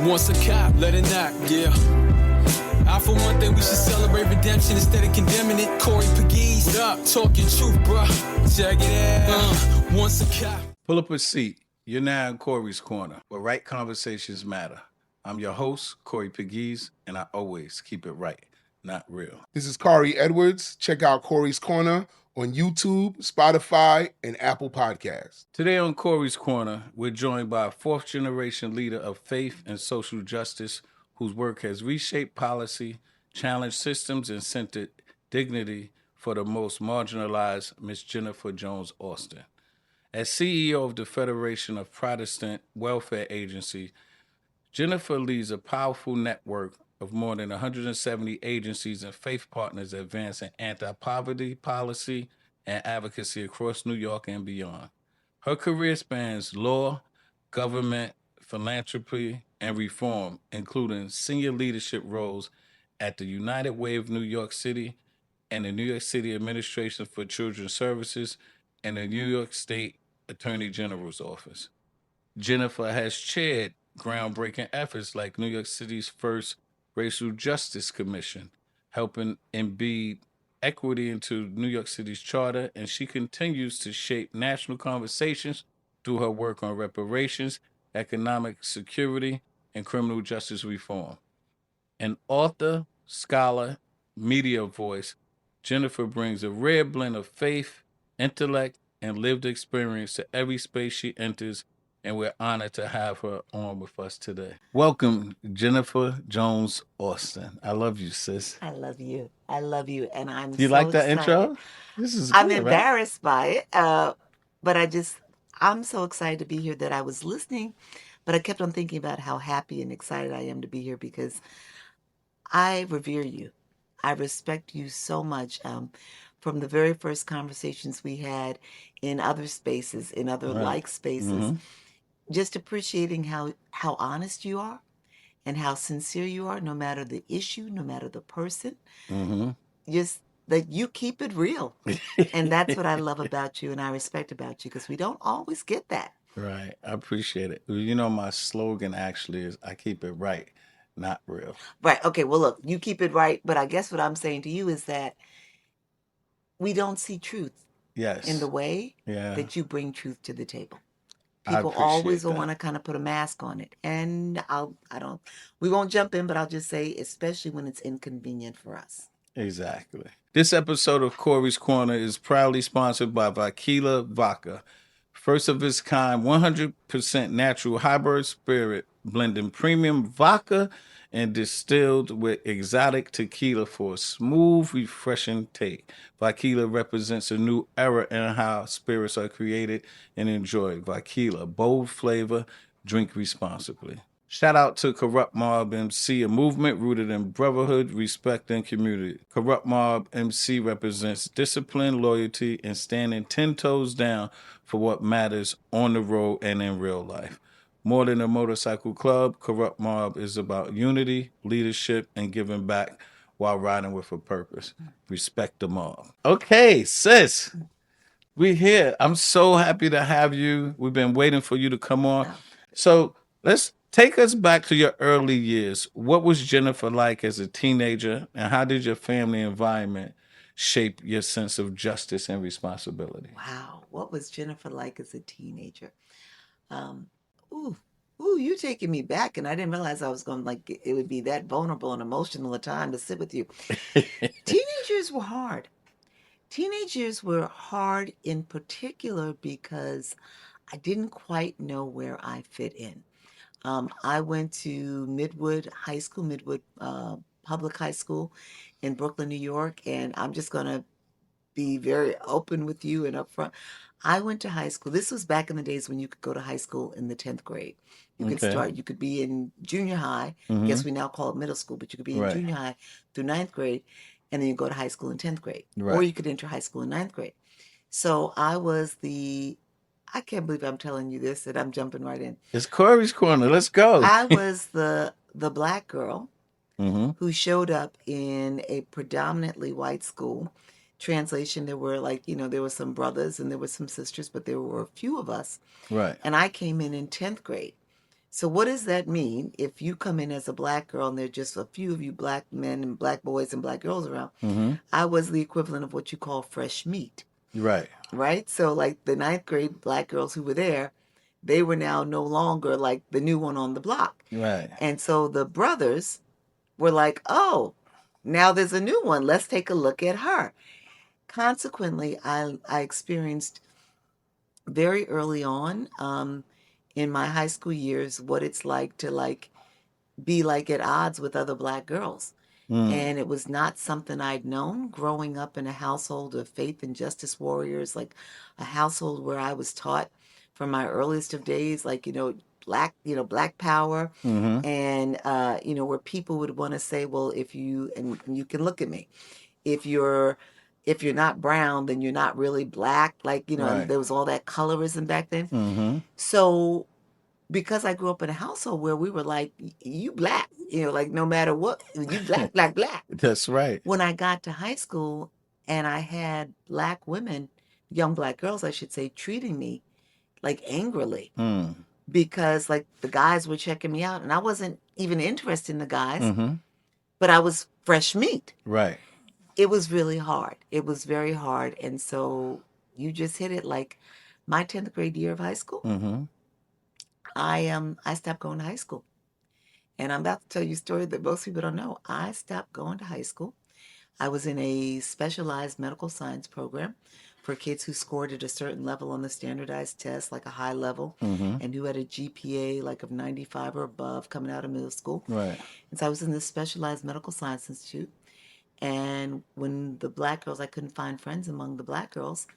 Once a cop, let it knock, yeah. I for one thing we should celebrate redemption instead of condemning it. Corey Pegues, up, talking truth, bruh. Check it out. Once a cop. Pull up a seat. You're now in Corey's Corner, where right conversations matter. I'm your host, Corey Pegues, and I always keep it right, not real. This is Corey Edwards. Check out Corey's Corner on YouTube, Spotify, and Apple Podcasts. Today on Corey's Corner, we're joined by a fourth-generation leader of faith and social justice whose work has reshaped policy, challenged systems, and centered dignity for the most marginalized, Miss Jennifer Jones Austin. As CEO of the Federation of Protestant Welfare Agency, Jennifer leads a powerful network of more than 170 agencies and faith partners advancing anti-poverty policy and advocacy across New York and beyond. Her career spans law, government, philanthropy, and reform, including senior leadership roles at the United Way of New York City and the New York City Administration for Children's Services and the New York State Attorney General's Office. Jennifer has chaired groundbreaking efforts like New York City's first Racial Justice Commission, helping embed equity into New York City's charter, and she continues to shape national conversations through her work on reparations, economic security, and criminal justice reform. An author, scholar, media voice, Jennifer brings a rare blend of faith, intellect, and lived experience to every space she enters, and we're honored to have her on with us today. Welcome, Jennifer Jones Austin. I love you, sis. I love you. I love you. And I'm You so like that excited. intro? This is I'm good, embarrassed by it, but I'm so excited to be here that I was listening, but I kept on thinking about how happy and excited I am to be here because I revere you. I respect you so much. From the very first conversations we had in other spaces, in other Right. like spaces, Mm-hmm. just appreciating how honest you are and how sincere you are, no matter the issue, no matter the person. Mm-hmm. Just that you keep it real. And that's what I love about you and I respect about you because we don't always get that. Right. I appreciate it. You know, my slogan actually is I keep it right, not real. Right. Okay. Well, look, you keep it right. But I guess what I'm saying to you is that we don't see truth Yes. in the way Yeah. that you bring truth to the table. I People appreciate always that. want to kind of put a mask on it. And we won't jump in, but I'll just say, especially when it's inconvenient for us. Exactly. This episode of Corey's Corner is proudly sponsored by Vakila Vodka. First of its kind, 100% natural hybrid spirit, blending premium vodka and distilled with exotic tequila for a smooth, refreshing take. Vakila represents a new era in how spirits are created and enjoyed. Vakila, bold flavor, drink responsibly. Shout out to Corrupt Mob MC, a movement rooted in brotherhood, respect, and community. Corrupt Mob MC represents discipline, loyalty, and standing 10 toes down for what matters on the road and in real life. More than a motorcycle club, Corrupt Mob is about unity, leadership, and giving back while riding with a purpose. Respect the mob. Okay, sis, we're here. I'm so happy to have you. We've been waiting for you to come on. So let's take us back to your early years. What was Jennifer like as a teenager, and how did your family environment shape your sense of justice and responsibility? Wow. What was Jennifer like as a teenager? You taking me back, and I didn't realize I was going it would be that vulnerable and emotional a time to sit with you. Teenagers were hard. Teenagers were hard in particular because I didn't quite know where I fit in. I went to Midwood High School, Midwood Public High School in Brooklyn, New York, and I'm just going to be very open with you and upfront. I went to high school. This was back in the days when you could go to high school in the 10th grade. You could be in junior high. Mhm. Guess we now call it middle school, but you could be in Right. junior high through 9th grade, and then you go to high school in 10th grade. Or Right. you could enter high school in 9th grade. So I can't believe I'm telling you this, and I'm jumping right in. It's Corey's Corner. Let's go. I was the black girl Mm-hmm. who showed up in a predominantly white school. Translation, there were there were some brothers and there were some sisters, but there were a few of us. Right. And I came in 10th grade. So what does that mean if you come in as a black girl and there are just a few of you black men and black boys and black girls around? Mm-hmm. I was the equivalent of what you call fresh meat, Right. right? So like the ninth grade black girls who were there, they were now no longer like the new one on the block. Right. And so the brothers were like, oh, now there's a new one. Let's take a look at her. Consequently, I experienced very early on in my high school years what it's like to like be like at odds with other black girls. And it was not something I'd known growing up in a household of faith and justice warriors, like a household where I was taught from my earliest of days, like, black power. Mm-hmm. And, where people would want to say, well, if you, and you can look at me, if you're not brown, then you're not really black. Like, Right. and there was all that colorism back then. Mm-hmm. So because I grew up in a household where we were like, you black, like no matter what, you black, black, black. That's right. When I got to high school and I had black women, young black girls, I should say, treating me like angrily because like the guys were checking me out and I wasn't even interested in the guys, Mm-hmm. but I was fresh meat. Right. It was really hard. It was very hard. And so you just hit it. Like my 10th grade year of high school, Mm-hmm. I stopped going to high school. And I'm about to tell you a story that most people don't know. I stopped going to high school. I was in a specialized medical science program for kids who scored at a certain level on the standardized test, like a high level, and who had a GPA like of 95 or above coming out of middle school. Right. And so I was in this specialized medical science institute. And when the black girls, I couldn't find friends among the black girls,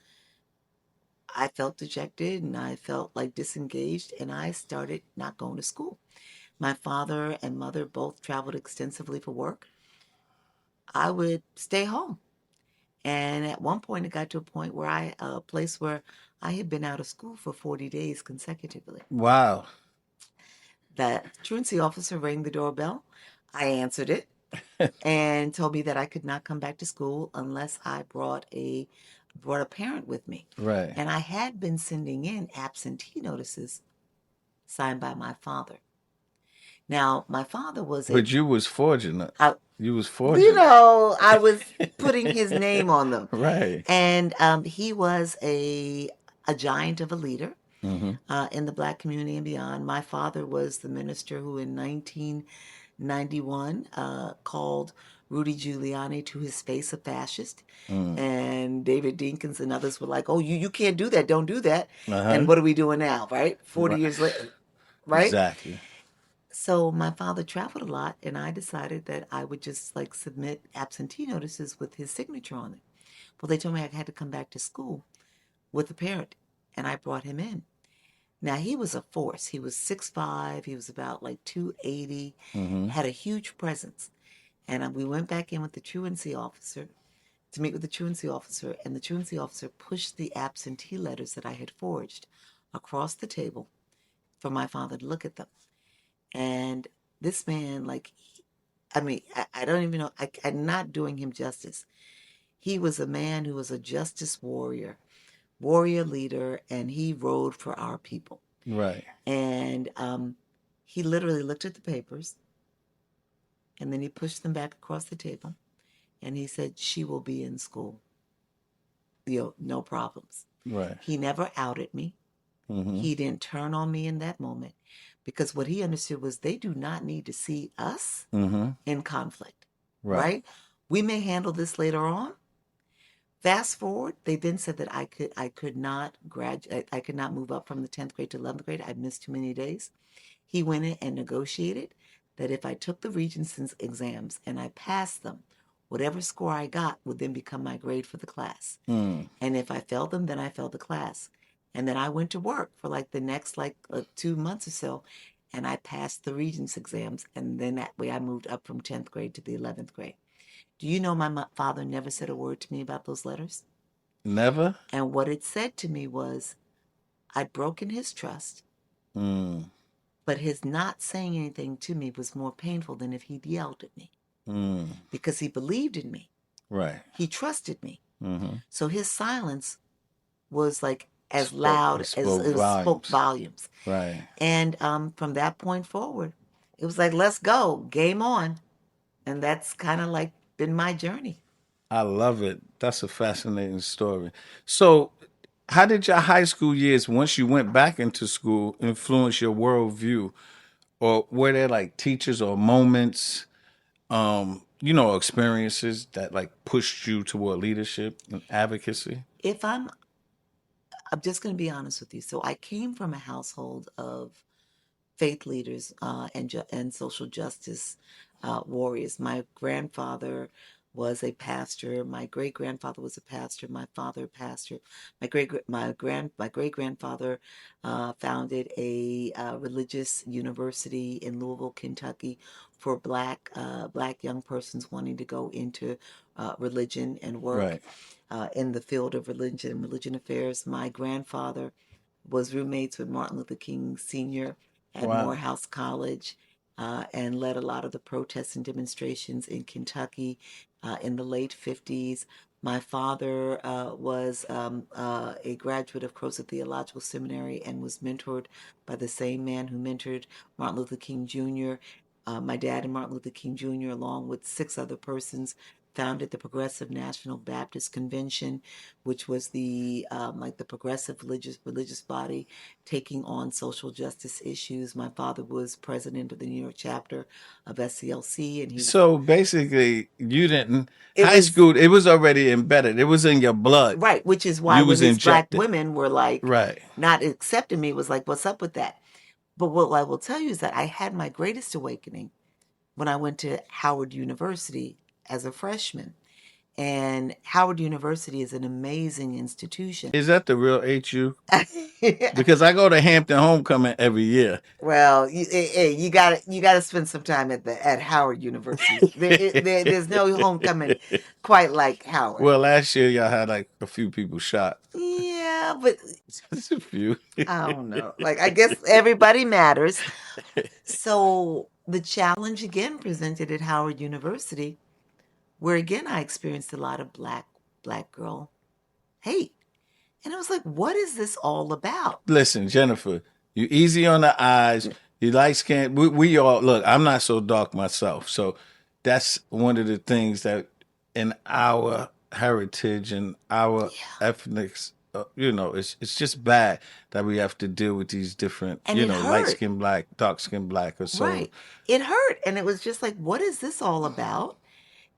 I felt dejected and I felt like disengaged and I started not going to school. My father and mother both traveled extensively for work. I would stay home. And at one point, it got to a point where a place where I had been out of school for 40 days consecutively. Wow. The truancy officer rang the doorbell. I answered it and told me that I could not come back to school unless I brought a parent with me. Right. And I had been sending in absentee notices signed by my father. Now, my father was But you was fortunate. You was you fortunate. know, I was putting his name on them. Right. And he was a giant of a leader Mm-hmm. in the black community and beyond. My father was the minister who in 1991 called Rudy Giuliani to his face a fascist. And David Dinkins and others were like, oh, you can't do that. Don't do that. And what are we doing now, right? 40 years later, right? Exactly. So my father traveled a lot, and I decided that I would just like submit absentee notices with his signature on it. Well, they told me I had to come back to school with a parent, and I brought him in. Now, he was a force. He was 6'5". He was about like 280, had a huge presence. And we went back in with the truancy officer to meet with the truancy officer, and the truancy officer pushed the absentee letters that I had forged across the table for my father to look at them. And this man, like, I don't even know, I'm not doing him justice. He was a man who was a justice warrior leader, and he rode for our people. Right. And he literally looked at the papers, and then he pushed them back across the table, and he said, she will be in school. No problems. Right. He never outed me. He didn't turn on me in that moment, because what he understood was they do not need to see us in conflict, right? We may handle this later on. Fast forward, they then said that I could not graduate, I could not move up from the 10th grade to 11th grade. I'd missed too many days. He went in and negotiated that if I took the Regents exams and I passed them, whatever score I got would then become my grade for the class. And if I failed them, then I failed the class. And then I went to work for like the next 2 months or so, and I passed the Regents exams. And then that way I moved up from 10th grade to the 11th grade. Do you know my father never said a word to me about those letters? Never? And what it said to me was, I'd broken his trust, but his not saying anything to me was more painful than if he'd yelled at me. Because he believed in me. Right. He trusted me. So his silence was like as loud It as it spoke spoke volumes. volumes. Right. And from that point forward, it was like, let's go, game on. And that's kind of like been my journey. I love it. That's a fascinating story. So, how did your high school years, once you went back into school, influence your worldview? Or were there like teachers or moments, experiences that like pushed you toward leadership and advocacy? If I'm just going to be honest with you. So I came from a household of faith leaders and social justice warriors. My grandfather was a pastor. My great grandfather was a pastor. My father a pastor. My great grandfather founded a religious university in Louisville, Kentucky, for black young persons wanting to go into religion and work Right. in the field of religion affairs. My grandfather was roommates with Martin Luther King Sr. at Wow. Morehouse College and led a lot of the protests and demonstrations in Kentucky in the late 50s. My father was a graduate of Crozer Theological Seminary and was mentored by the same man who mentored Martin Luther King Jr. My dad and Martin Luther King Jr., along with 6 other persons, founded the Progressive National Baptist Convention, which was the like the progressive religious body taking on social justice issues. My father was president of the New York chapter of SCLC, and he was So basically, you didn't it high was school. It was already embedded. It was in your blood. right, which is why You when was these black injected. women were like Right. not accepting me, it was like, what's up with that? But what I will tell you is that I had my greatest awakening when I went to Howard University as a freshman. And Howard University is an amazing institution. Is that the real HU? Because I go to Hampton Homecoming every year. Well, you got to spend some time at Howard University. There's no homecoming quite like Howard. Well, last year y'all had like a few people shot. Yeah, but Just a few. I don't know. Like, I guess everybody matters. So the challenge again presented at Howard University, where again I experienced a lot of black girl hate. And I was like, what is this all about? Listen, Jennifer, you easy on the eyes. You light skin. We all look. I'm not so dark myself, so that's one of the things that in our heritage and our ethnics, it's just bad that we have to deal with these different, And it light hurt. skin black, dark skin black, or so. Right. It hurt. And it was just like, what is this all about?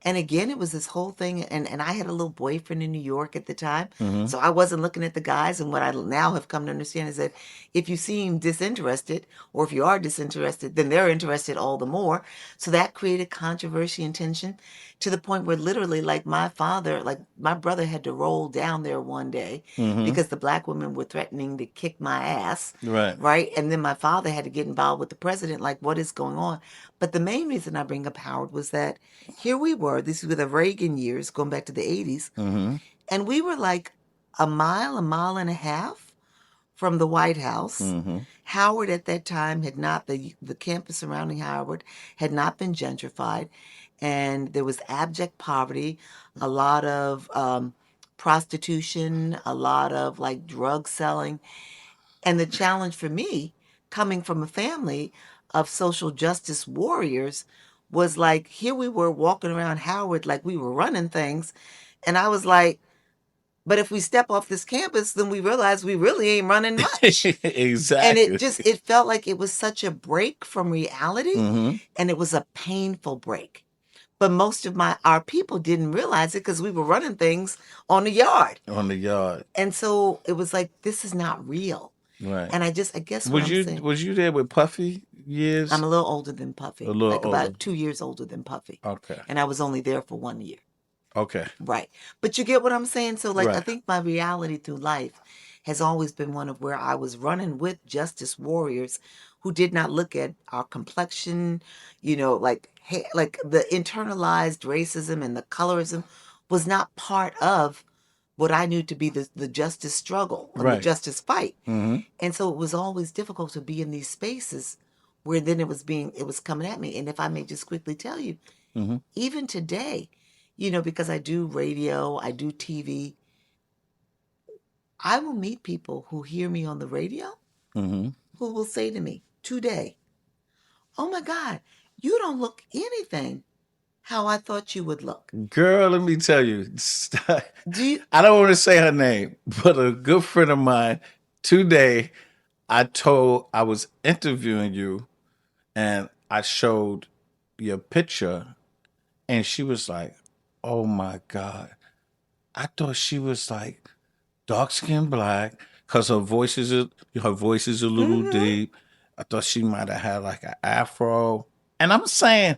And again, it was this whole thing. And I had a little boyfriend in New York at the time. Mm-hmm. So I wasn't looking at the guys. And what I now have come to understand is that if you seem disinterested, or if you are disinterested, then they're interested all the more. So that created controversy and tension to the point where literally, like my brother had to roll down there one day Mm-hmm. because the black women were threatening to kick my ass. Right. Right. And then my father had to get involved with the president. Like, what is going on? But the main reason I bring up Howard was that here we were, this was the Reagan years, going back to the 80s, Mm-hmm. and we were like a mile and a half from the White House. Mm-hmm. Howard at that time had not, the campus surrounding Howard had not been gentrified, and there was abject poverty, a lot of prostitution, a lot of like drug selling. And the challenge for me, coming from a family of social justice warriors, was like, here we were walking around Howard like we were running things. And I was like, but if we step off this campus, then we realize we really ain't running much. Exactly. And it felt like it was such a break from reality. Mm-hmm. And it was a painful break. But most of our people didn't realize it because we were running things on the yard. On the yard. And so it was like, this is not real. Right. And I guess what I'm saying, Was you there with Puffy years? I'm a little older than Puffy. A little like older. about 2 years older than Puffy. Okay. And I was only there for 1 year. Okay. Right. But you get what I'm saying? So like, I Right. think my reality through life has always been one of where I was running with justice warriors who did not look at our complexion, like the internalized racism and the colorism was not part of what I knew to be the justice struggle or the Right. justice fight. Mm-hmm. And so it was always difficult to be in these spaces where then it was coming at me. And if I may just quickly tell you, Mm-hmm. even today, because I do radio, I do TV, I will meet people who hear me on the radio Mm-hmm. who will say to me today, "Oh my God, you don't look anything how I thought you would look." Girl, let me tell you. Do you? I don't want to say her name, but a good friend of mine today, I was interviewing you and I showed your picture and she was like, "Oh my God. I thought she was like dark skinned black because her voice is a little Mhm. deep. I thought she might have had like an afro." And I'm saying,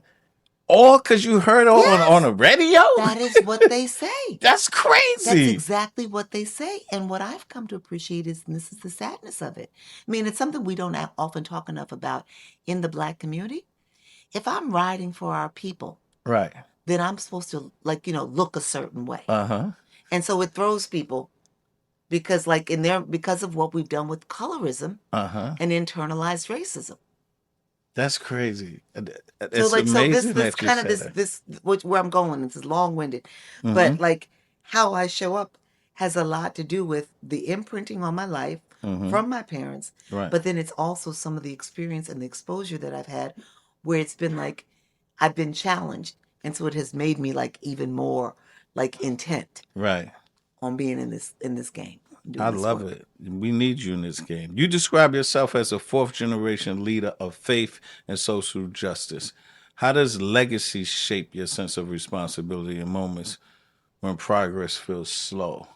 all because you heard her on Yes, the radio? that is what they say. That's That's crazy. exactly what they say. And what I've come to appreciate is, and this is the sadness of it. I mean, it's something we don't often talk enough about in the Black community. If I'm riding for our people, Right. then I'm supposed to, like, look a certain way. Uh-huh. And so it throws people because, like, because of what we've done with colorism Uh-huh. and internalized racism. That's crazy. So It's like, so this amazing that you kind of said that. this where I'm going. This is long winded, Mm-hmm. but like how I show up has a lot to do with the imprinting on my life Mm-hmm. from my parents. Right. But then it's also some of the experience and the exposure that I've had, where it's been like I've been challenged, and so it has made me like even more like intent Right. on being in this game. I Doing this love work. it. We need you in this game. You describe yourself as a fourth generation leader of faith and social justice. How does legacy shape your sense of responsibility in moments when progress feels slow?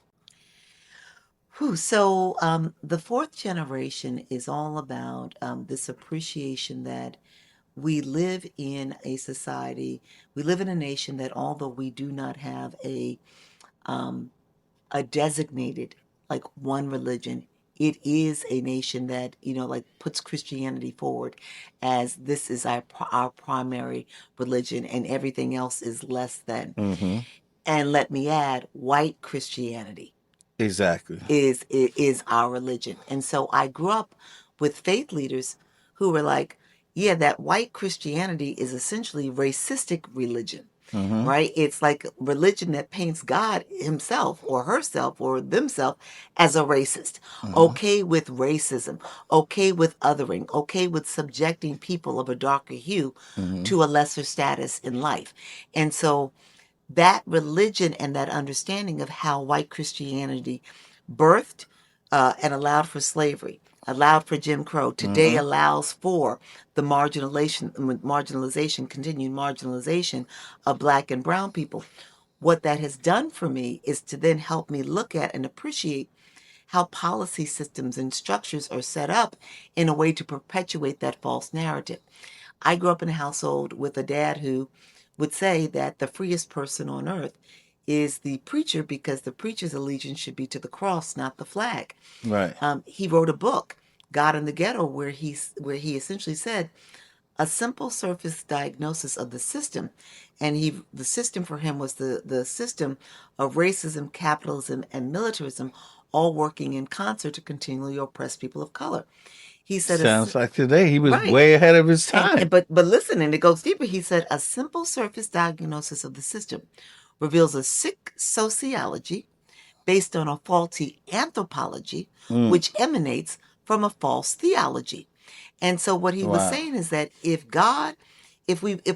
Whew, so the fourth generation is all about this appreciation that we live in a society, we live in a nation that although we do not have a designated like one religion, it is a nation that like puts Christianity forward as this is our primary religion and everything else is less than. Mm-hmm. And let me add, white Christianity Exactly. is our religion. And so I grew up with faith leaders who were like, yeah, that white Christianity is essentially racistic religion. Mm-hmm. Right? It's like religion that paints God himself or herself or themselves as a racist. Mm-hmm. Okay with racism, okay with othering, okay with subjecting people of a darker hue Mm-hmm. to a lesser status in life. And so that religion and that understanding of how white Christianity birthed and allowed for slavery, allowed for Jim Crow, today Mm-hmm. allows for the continued marginalization of black and brown people. What that has done for me is to then help me look at and appreciate how policy systems and structures are set up in a way to perpetuate that false narrative. I grew up in a household with a dad who would say that the freest person on earth is the preacher because the preacher's allegiance should be to the cross, not the flag. Right. He wrote a book, God in the Ghetto, where he essentially said a simple surface diagnosis of the system, and the system for him was the system of racism, capitalism, and militarism, all working in concert to continually oppress people of color. He said, Sounds like today he was right. way ahead of his time. but listen, and it goes deeper. He said a simple surface diagnosis of the system reveals a sick sociology based on a faulty anthropology, which emanates from a false theology. And so what he was Wow. saying is that if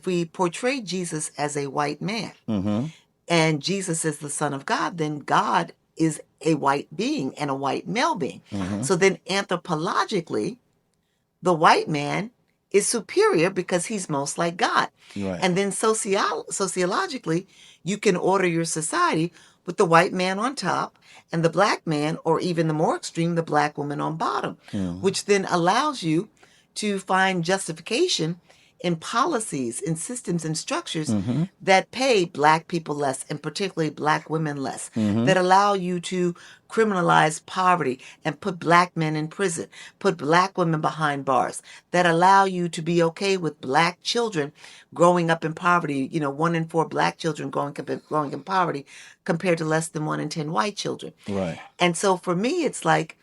we portray Jesus as a white man Mm-hmm. and Jesus is the Son of God, then God is a white being and a white male being. Mm-hmm. So then anthropologically, the white man is superior because he's most like God. Right. And then sociologically, you can order your society with the white man on top and the black man, or even the more extreme, the black woman on bottom, which then allows you to find justification in policies, in systems and structures that pay black people less, and particularly black women less, that allow you to criminalize poverty and put black men in prison, put black women behind bars, that allow you to be okay with black children growing up in poverty, 1 in 4 black children growing in poverty compared to less than 1 in 10 white children. Right. And so for me, it's like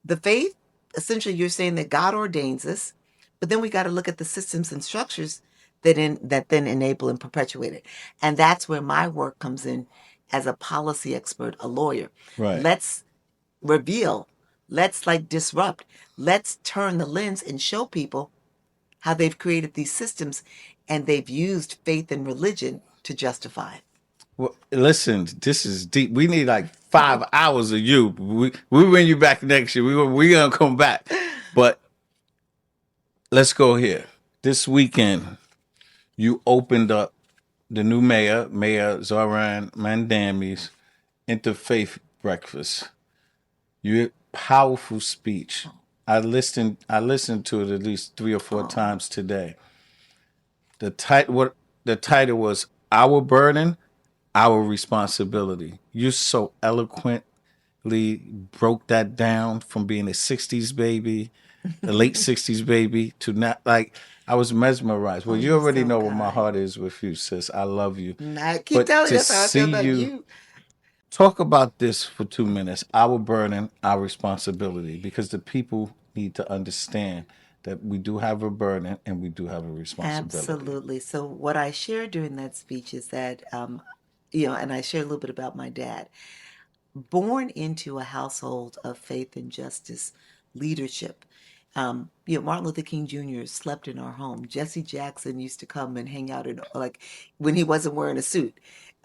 the faith, essentially you're saying that God ordains us, but then we got to look at the systems and structures that then enable and perpetuate it. And that's where my work comes in as a policy expert, a lawyer. Right. Let's reveal. Let's like disrupt. Let's turn the lens and show people how they've created these systems and they've used faith and religion to justify it. Well, listen, this is deep. We need like 5 hours of you. We bring you back next year. We gonna come back, but let's go here. This weekend, you opened up the new Mayor Zoran Mandami's interfaith breakfast. Your powerful speech. I listened to it at least 3 or 4 times today. The title was "Our Burden, Our Responsibility." You so eloquently broke that down from being a '60s baby, a late '60s baby, to not like. I was mesmerized. Well, you already know what my heart is with you, sis. I love you. I keep telling you, that's how I feel about you. Talk about this for 2 minutes. Our burden, our responsibility, because the people need to understand that we do have a burden and we do have a responsibility. Absolutely. So what I shared during that speech is that, and I shared a little bit about my dad. Born into a household of faith and justice leadership. Martin Luther King Jr. slept in our home. Jesse Jackson used to come and hang out in, like, when he wasn't wearing a suit,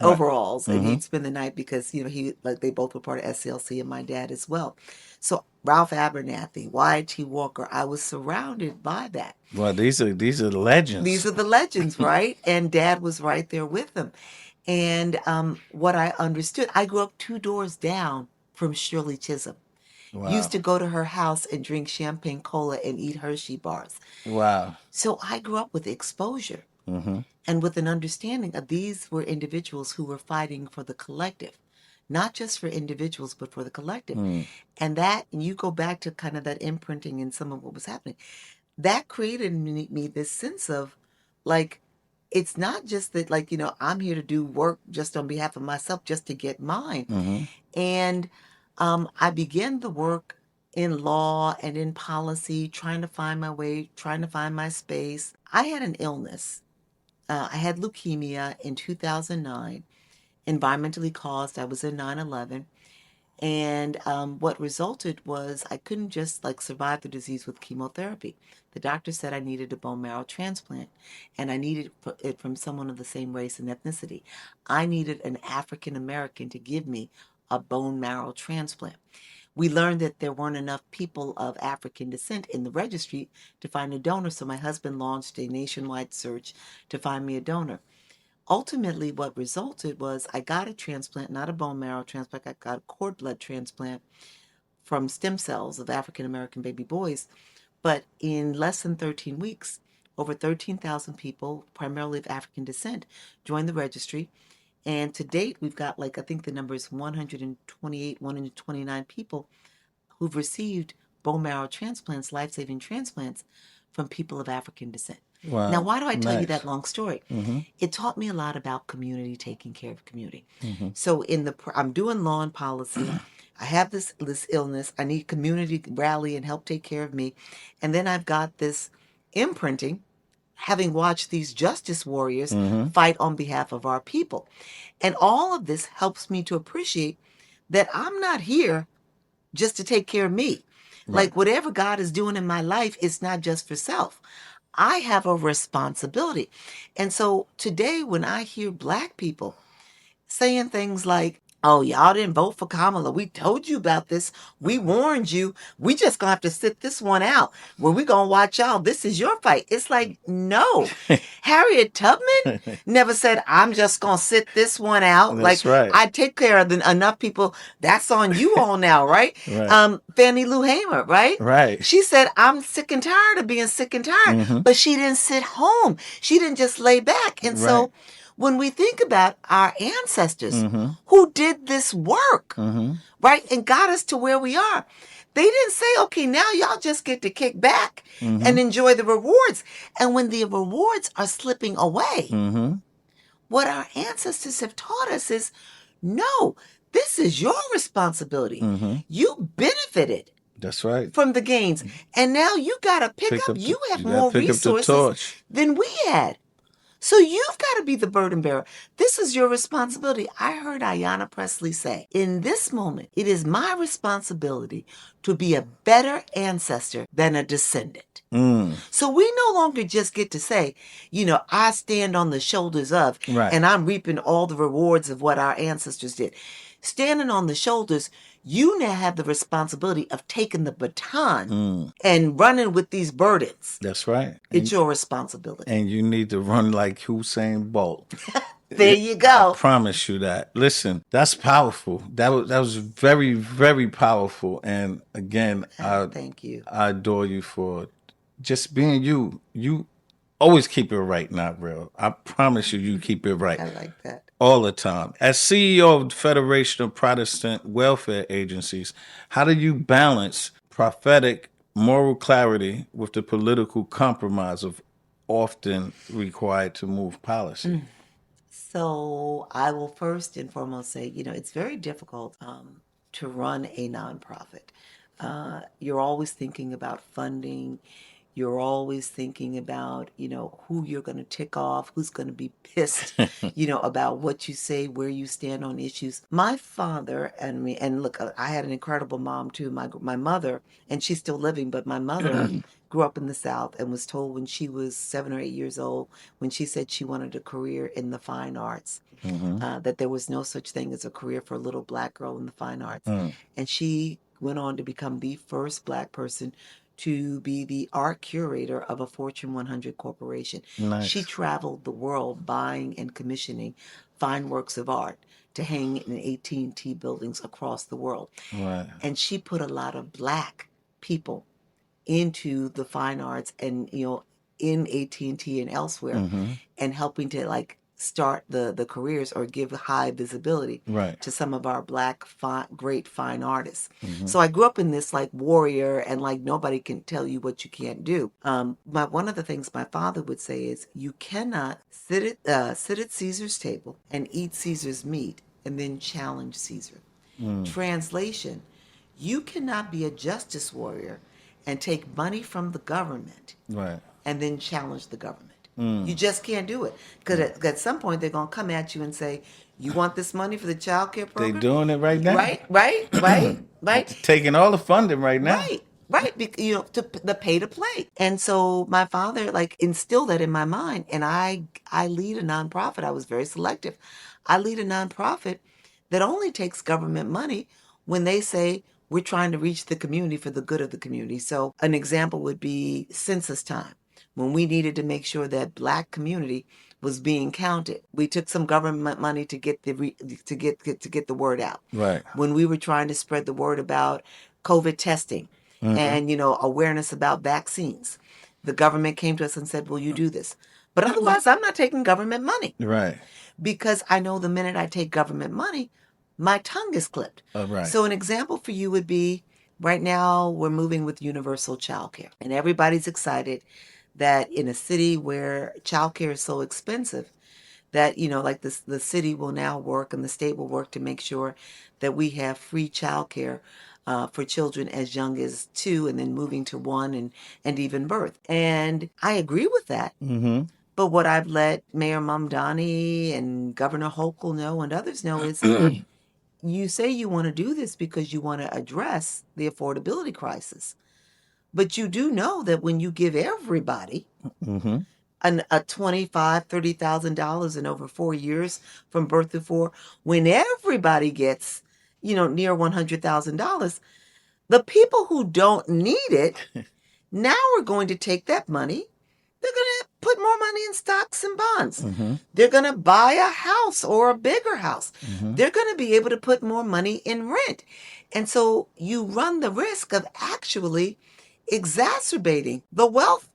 overalls, and he'd spend the night because they both were part of SCLC, and my dad as well. So Ralph Abernathy, Y.T. Walker, I was surrounded by that. Well, these are legends. These are the legends, right? And Dad was right there with them. And what I understood, I grew up 2 doors down from Shirley Chisholm. Wow. Used to go to her house and drink champagne cola and eat Hershey bars. Wow. So I grew up with exposure and with an understanding of these were individuals who were fighting for the collective, not just for individuals, but for the collective. And that, and you go back to kind of that imprinting in some of what was happening, that created in me this sense of like, it's not just that, like, I'm here to do work just on behalf of myself, just to get mine. And I began the work in law and in policy, trying to find my way, trying to find my space. I had an illness. I had leukemia in 2009, environmentally caused. I was in 9/11. And what resulted was I couldn't just survive the disease with chemotherapy. The doctor said I needed a bone marrow transplant, and I needed it from someone of the same race and ethnicity. I needed an African American to give me a bone marrow transplant. We learned that there weren't enough people of African descent in the registry to find a donor, so my husband launched a nationwide search to find me a donor. Ultimately, what resulted was I got a transplant, not a bone marrow transplant. I got a cord blood transplant from stem cells of African American baby boys. But in less than 13 weeks, over 13,000 people, primarily of African descent, joined the registry. And to date, we've got I think the number is 128, 129 people who've received bone marrow transplants, life-saving transplants from people of African descent. Wow. Now, why do I tell you that long story? It taught me a lot about community, taking care of community. So I'm doing law and policy. I have this illness. I need community to rally and help take care of me. And then I've got this imprinting, having watched these justice warriors fight on behalf of our people. And all of this helps me to appreciate that I'm not here just to take care of me. Right. Whatever God is doing in my life, it's not just for self. I have a responsibility. And so today when I hear Black people saying things like, oh, y'all didn't vote for Kamala. We told you about this. We warned you. We just going to have to sit this one out. Well, we going to watch y'all. This is your fight. It's like, no. Harriet Tubman never said, I'm just going to sit this one out. That's right. I take care of enough people. That's on you all now, right? Fannie Lou Hamer, right? Right. She said, I'm sick and tired of being sick and tired. But she didn't sit home. She didn't just lay back. And so when we think about our ancestors who did this work, right, and got us to where we are, they didn't say, okay, now y'all just get to kick back and enjoy the rewards. And when the rewards are slipping away, what our ancestors have taught us is, no, this is your responsibility. You benefited. That's right. From the gains. And now you got to pick up. You have more resources than we had. So you've got to be the burden bearer. This is your responsibility. I heard Ayanna Pressley say, in this moment, it is my responsibility to be a better ancestor than a descendant. So we no longer just get to say, I stand on the shoulders of, Right. and I'm reaping all the rewards of what our ancestors did. Standing on the shoulders, you now have the responsibility of taking the baton and running with these burdens. That's right. It's your responsibility. And you need to run like Usain Bolt. There you go. I promise you that. Listen, that's powerful. That was very, very powerful. And again, Thank you. I adore you for just being you. You always keep it right, not real. I promise you keep it right. I like that. All the time. As CEO of the Federation of Protestant Welfare Agencies, how do you balance prophetic moral clarity with the political compromise of often required to move policy? So I will first and foremost say, it's very difficult to run a nonprofit. You're always thinking about funding. You're always thinking about, who you're going to tick off, who's going to be pissed, about what you say, where you stand on issues. My father and me, and look, I had an incredible mom too. My mother, and she's still living, but my mother grew up in the South and was told when she was 7 or 8 years old, when she said she wanted a career in the fine arts, that there was no such thing as a career for a little Black girl in the fine arts. And she went on to become the first Black person to be the art curator of a Fortune 100 corporation. Nice. She traveled the world buying and commissioning fine works of art to hang in AT&T buildings across the world. Right. And she put a lot of Black people into the fine arts and, in AT&T and elsewhere, and helping to start the careers or give high visibility to some of our Black great fine artists. So I grew up in this warrior and nobody can tell you what you can't do. One of the things my father would say is you cannot sit at Caesar's table and eat Caesar's meat and then challenge Caesar. Translation, you cannot be a justice warrior and take money from the government and then challenge the government. You just can't do it. Because at some point, they're going to come at you and say, you want this money for the child care program? They're doing it right now. Right. Taking all the funding right now. Right. To the pay to play. And so my father instilled that in my mind. And I lead a nonprofit. I was very selective. I lead a nonprofit that only takes government money when they say, we're trying to reach the community for the good of the community. So an example would be census time. When we needed to make sure that Black community was being counted, we took some government money to get the word out. Right. When we were trying to spread the word about COVID testing and awareness about vaccines, the government came to us and said, "Will you do this?" But otherwise, I'm not taking government money. Right. Because I know the minute I take government money, my tongue is clipped. Right. So an example for you would be, right now we're moving with universal childcare, and everybody's excited that in a city where childcare is so expensive, that the city will now work and the state will work to make sure that we have free childcare for children as young as 2 and then moving to 1 and even birth. And I agree with that. But what I've let Mayor Mamdani and Governor Hochul know and others know is you say you want to do this because you want to address the affordability crisis. But you do know that when you give everybody a $25,000, $30,000 in over 4 years from birth to 4, when everybody gets, near $100,000, the people who don't need it now are going to take that money. They're going to put more money in stocks and bonds. They're going to buy a house or a bigger house. They're going to be able to put more money in rent. And so you run the risk of actually exacerbating the wealth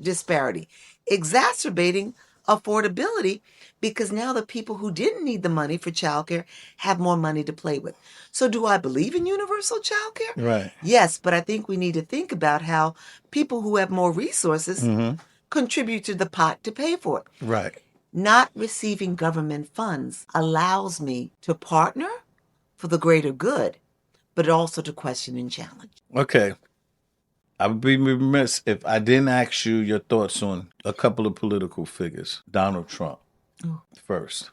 disparity, exacerbating affordability, because now the people who didn't need the money for childcare have more money to play with. So do I believe in universal childcare? Right. Yes, but I think we need to think about how people who have more resources contribute to the pot to pay for it. Right. Not receiving government funds allows me to partner for the greater good, but also to question and challenge. Okay. I would be remiss if I didn't ask you your thoughts on a couple of political figures. Donald Trump first.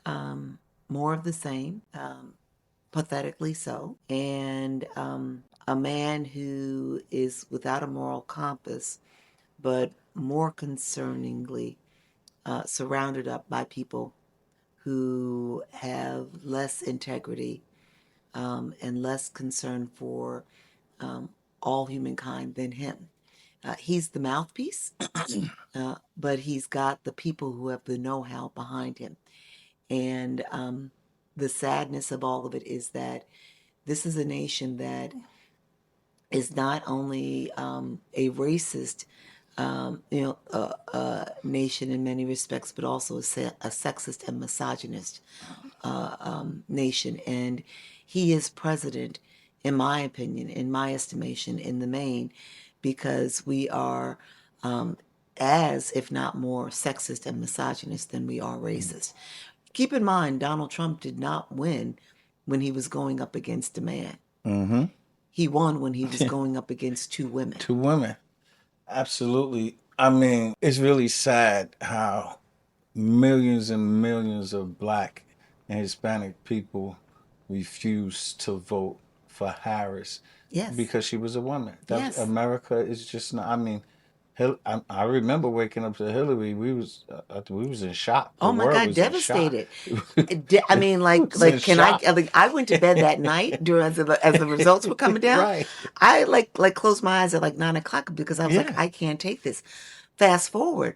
More of the same, pathetically so, and a man who is without a moral compass, but more concerningly surrounded up by people who have less integrity and less concern for all humankind than him. He's the mouthpiece, but he's got the people who have the know-how behind him. And the sadness of all of it is that this is a nation that is not only a racist, nation in many respects, but also a sexist and misogynist nation. And he is president, in my opinion, in my estimation, in the main, because we are as, if not more, sexist and misogynist than we are racist. Keep in mind, Donald Trump did not win when he was going up against a man. Mm-hmm. He won when he was going up against two women. Two women. Absolutely. I mean, it's really sad how millions and millions of Black and Hispanic people refuse to vote for Harris. Yes. Because she was a woman. Yes. America is just not. I mean, I remember waking up to Hillary. We was in shock. Oh my God, was devastated. in shock. I mean, like, can shock. I went to bed that night as the results were coming down. Right. I like closed my eyes at like 9:00 because I was like, Yeah. I can't take this. Fast forward,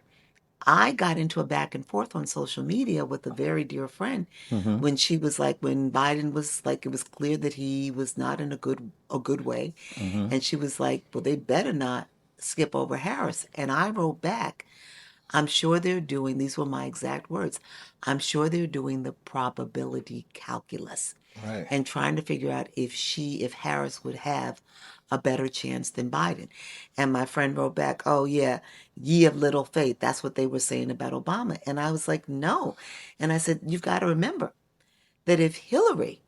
I got into a back and forth on social media with a very dear friend when she was like, when Biden was like, it was clear that he was not in a good way, and she was like, well, they better not skip over Harris. And I wrote back, I'm sure they're doing, these were my exact words, I'm sure they're doing the probability calculus Right. and trying to figure out if Harris would have a better chance than Biden. And my friend wrote back, oh yeah, ye of little faith. That's what they were saying about Obama. And I was like, no. And I said, you've got to remember that if Hillary,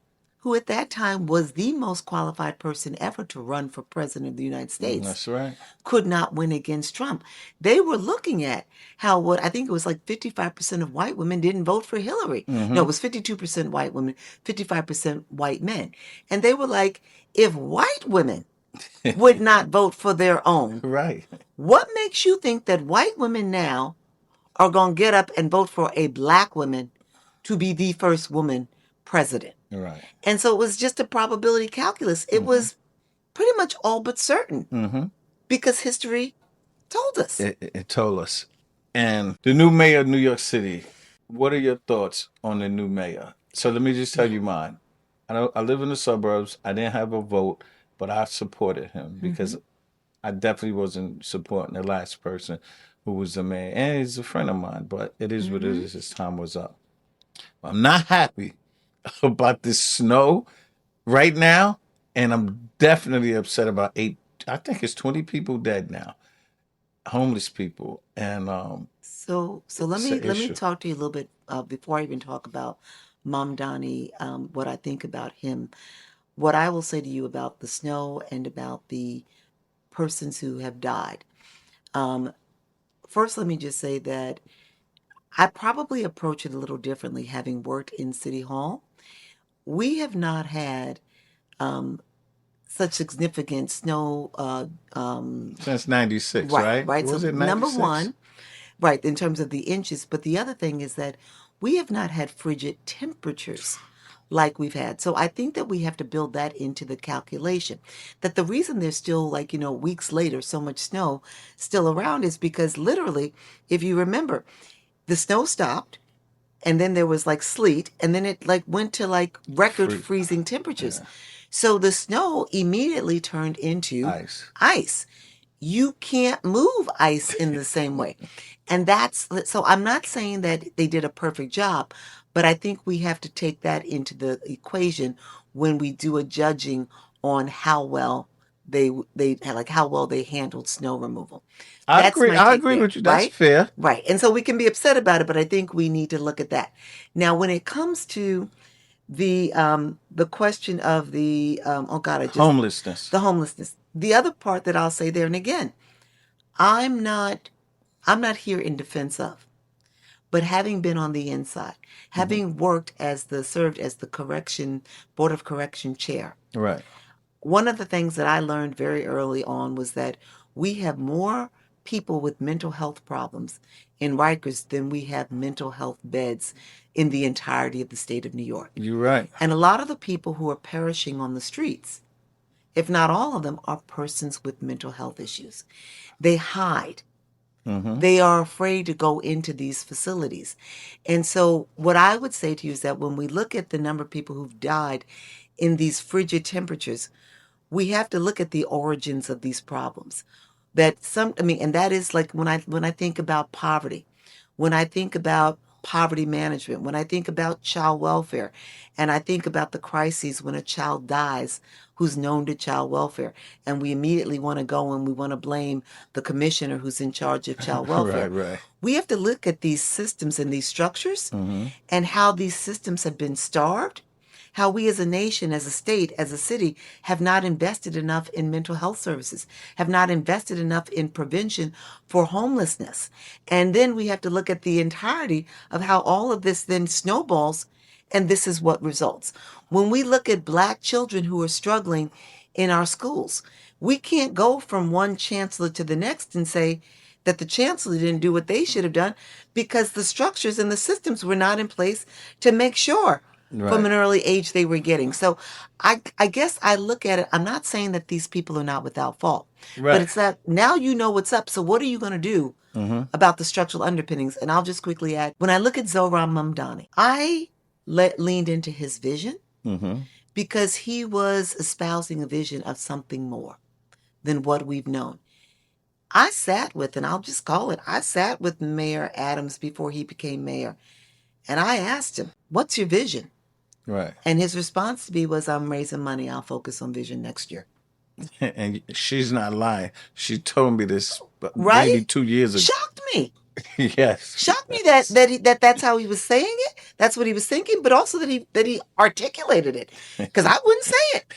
who at that time was the most qualified person ever to run for president of the United States, That's right. could not win against Trump, they were looking at how what I think it was like 55% of white women didn't vote for Hillary. No, it was 52% white women, 55% white men. And they were like, if white women would not vote for their own, Right. what makes you think that white women now are going to get up and vote for a Black woman to be the first woman president? Right. And so it was just a probability calculus. It was pretty much all but certain because history told us. It told us. And the new mayor of New York City, what are your thoughts on the new mayor? So let me just tell you mine. I live in the suburbs. I didn't have a vote, but I supported him because I definitely wasn't supporting the last person who was the mayor. And he's a friend of mine, but it is what it is. His time was up. I'm not happy about this snow right now, and I'm definitely upset about I think it's 20 people dead now, homeless people, and So let it's me an let me issue. talk to you a little bit before I even talk about Mamdani, what I think about him. What I will say to you about the snow and about the persons who have died. First, let me just say that I probably approach it a little differently, having worked in City Hall. We have not had such significant snow. Since '96, right? Right. Was So it number 96? one, right, in terms of the inches. But the other thing is that we have not had frigid temperatures like we've had. So I think that we have to build that into the calculation. That the reason there's still, like, weeks later, so much snow still around is because literally, if you remember, the snow stopped and then there was like sleet and then it like went to like record freezing temperatures. So the snow immediately turned into ice. You can't move ice in the same way. And so I'm not saying that they did a perfect job, but I think we have to take that into the equation when we do a judging on how well they how well they handled snow removal. I That's agree. my I take agree there, with you. That's right? fair. Right. And so we can be upset about it, but I think we need to look at that. Now, when it comes to The question of the Homelessness. the homelessness. The other part that I'll say there, and again, I'm not here in defense of, but having been on the inside, having served as the board of correction chair, Right. one of the things that I learned very early on was that we have more people with mental health problems in Rikers than we have mental health beds in the entirety of the state of New York. You're right. And a lot of the people who are perishing on the streets, if not all of them, are persons with mental health issues. They hide. They are afraid to go into these facilities. And so what I would say to you is that when we look at the number of people who've died in these frigid temperatures, we have to look at the origins of these problems. And that is like when I think about poverty, when I think about poverty management, when I think about child welfare, and I think about the crises when a child dies who's known to child welfare, and we immediately want to go and we want to blame the commissioner who's in charge of child welfare. Right. We have to look at these systems and these structures and how these systems have been starved, how we as a nation, as a state, as a city, have not invested enough in mental health services, have not invested enough in prevention for homelessness. And then we have to look at the entirety of how all of this then snowballs, and this is what results. When we look at Black children who are struggling in our schools, we can't go from one chancellor to the next and say that the chancellor didn't do what they should have done, because the structures and the systems were not in place to make sure from an early age they were getting. So I guess I look at it, I'm not saying that these people are not without fault, but it's that now you know what's up. So what are you going to do about the structural underpinnings? And I'll just quickly add, when I look at Zohran Mamdani, I leaned into his vision because he was espousing a vision of something more than what we've known. I sat with Mayor Adams before he became mayor. And I asked him, what's your vision? Right. And his response to me was, I'm raising money. I'll focus on vision next year. And she's not lying. She told me this Right? maybe 2 years ago. Shocked me. Yes. Shocked me that's how he was saying it. That's what he was thinking, but also that he articulated it, because I wouldn't say it.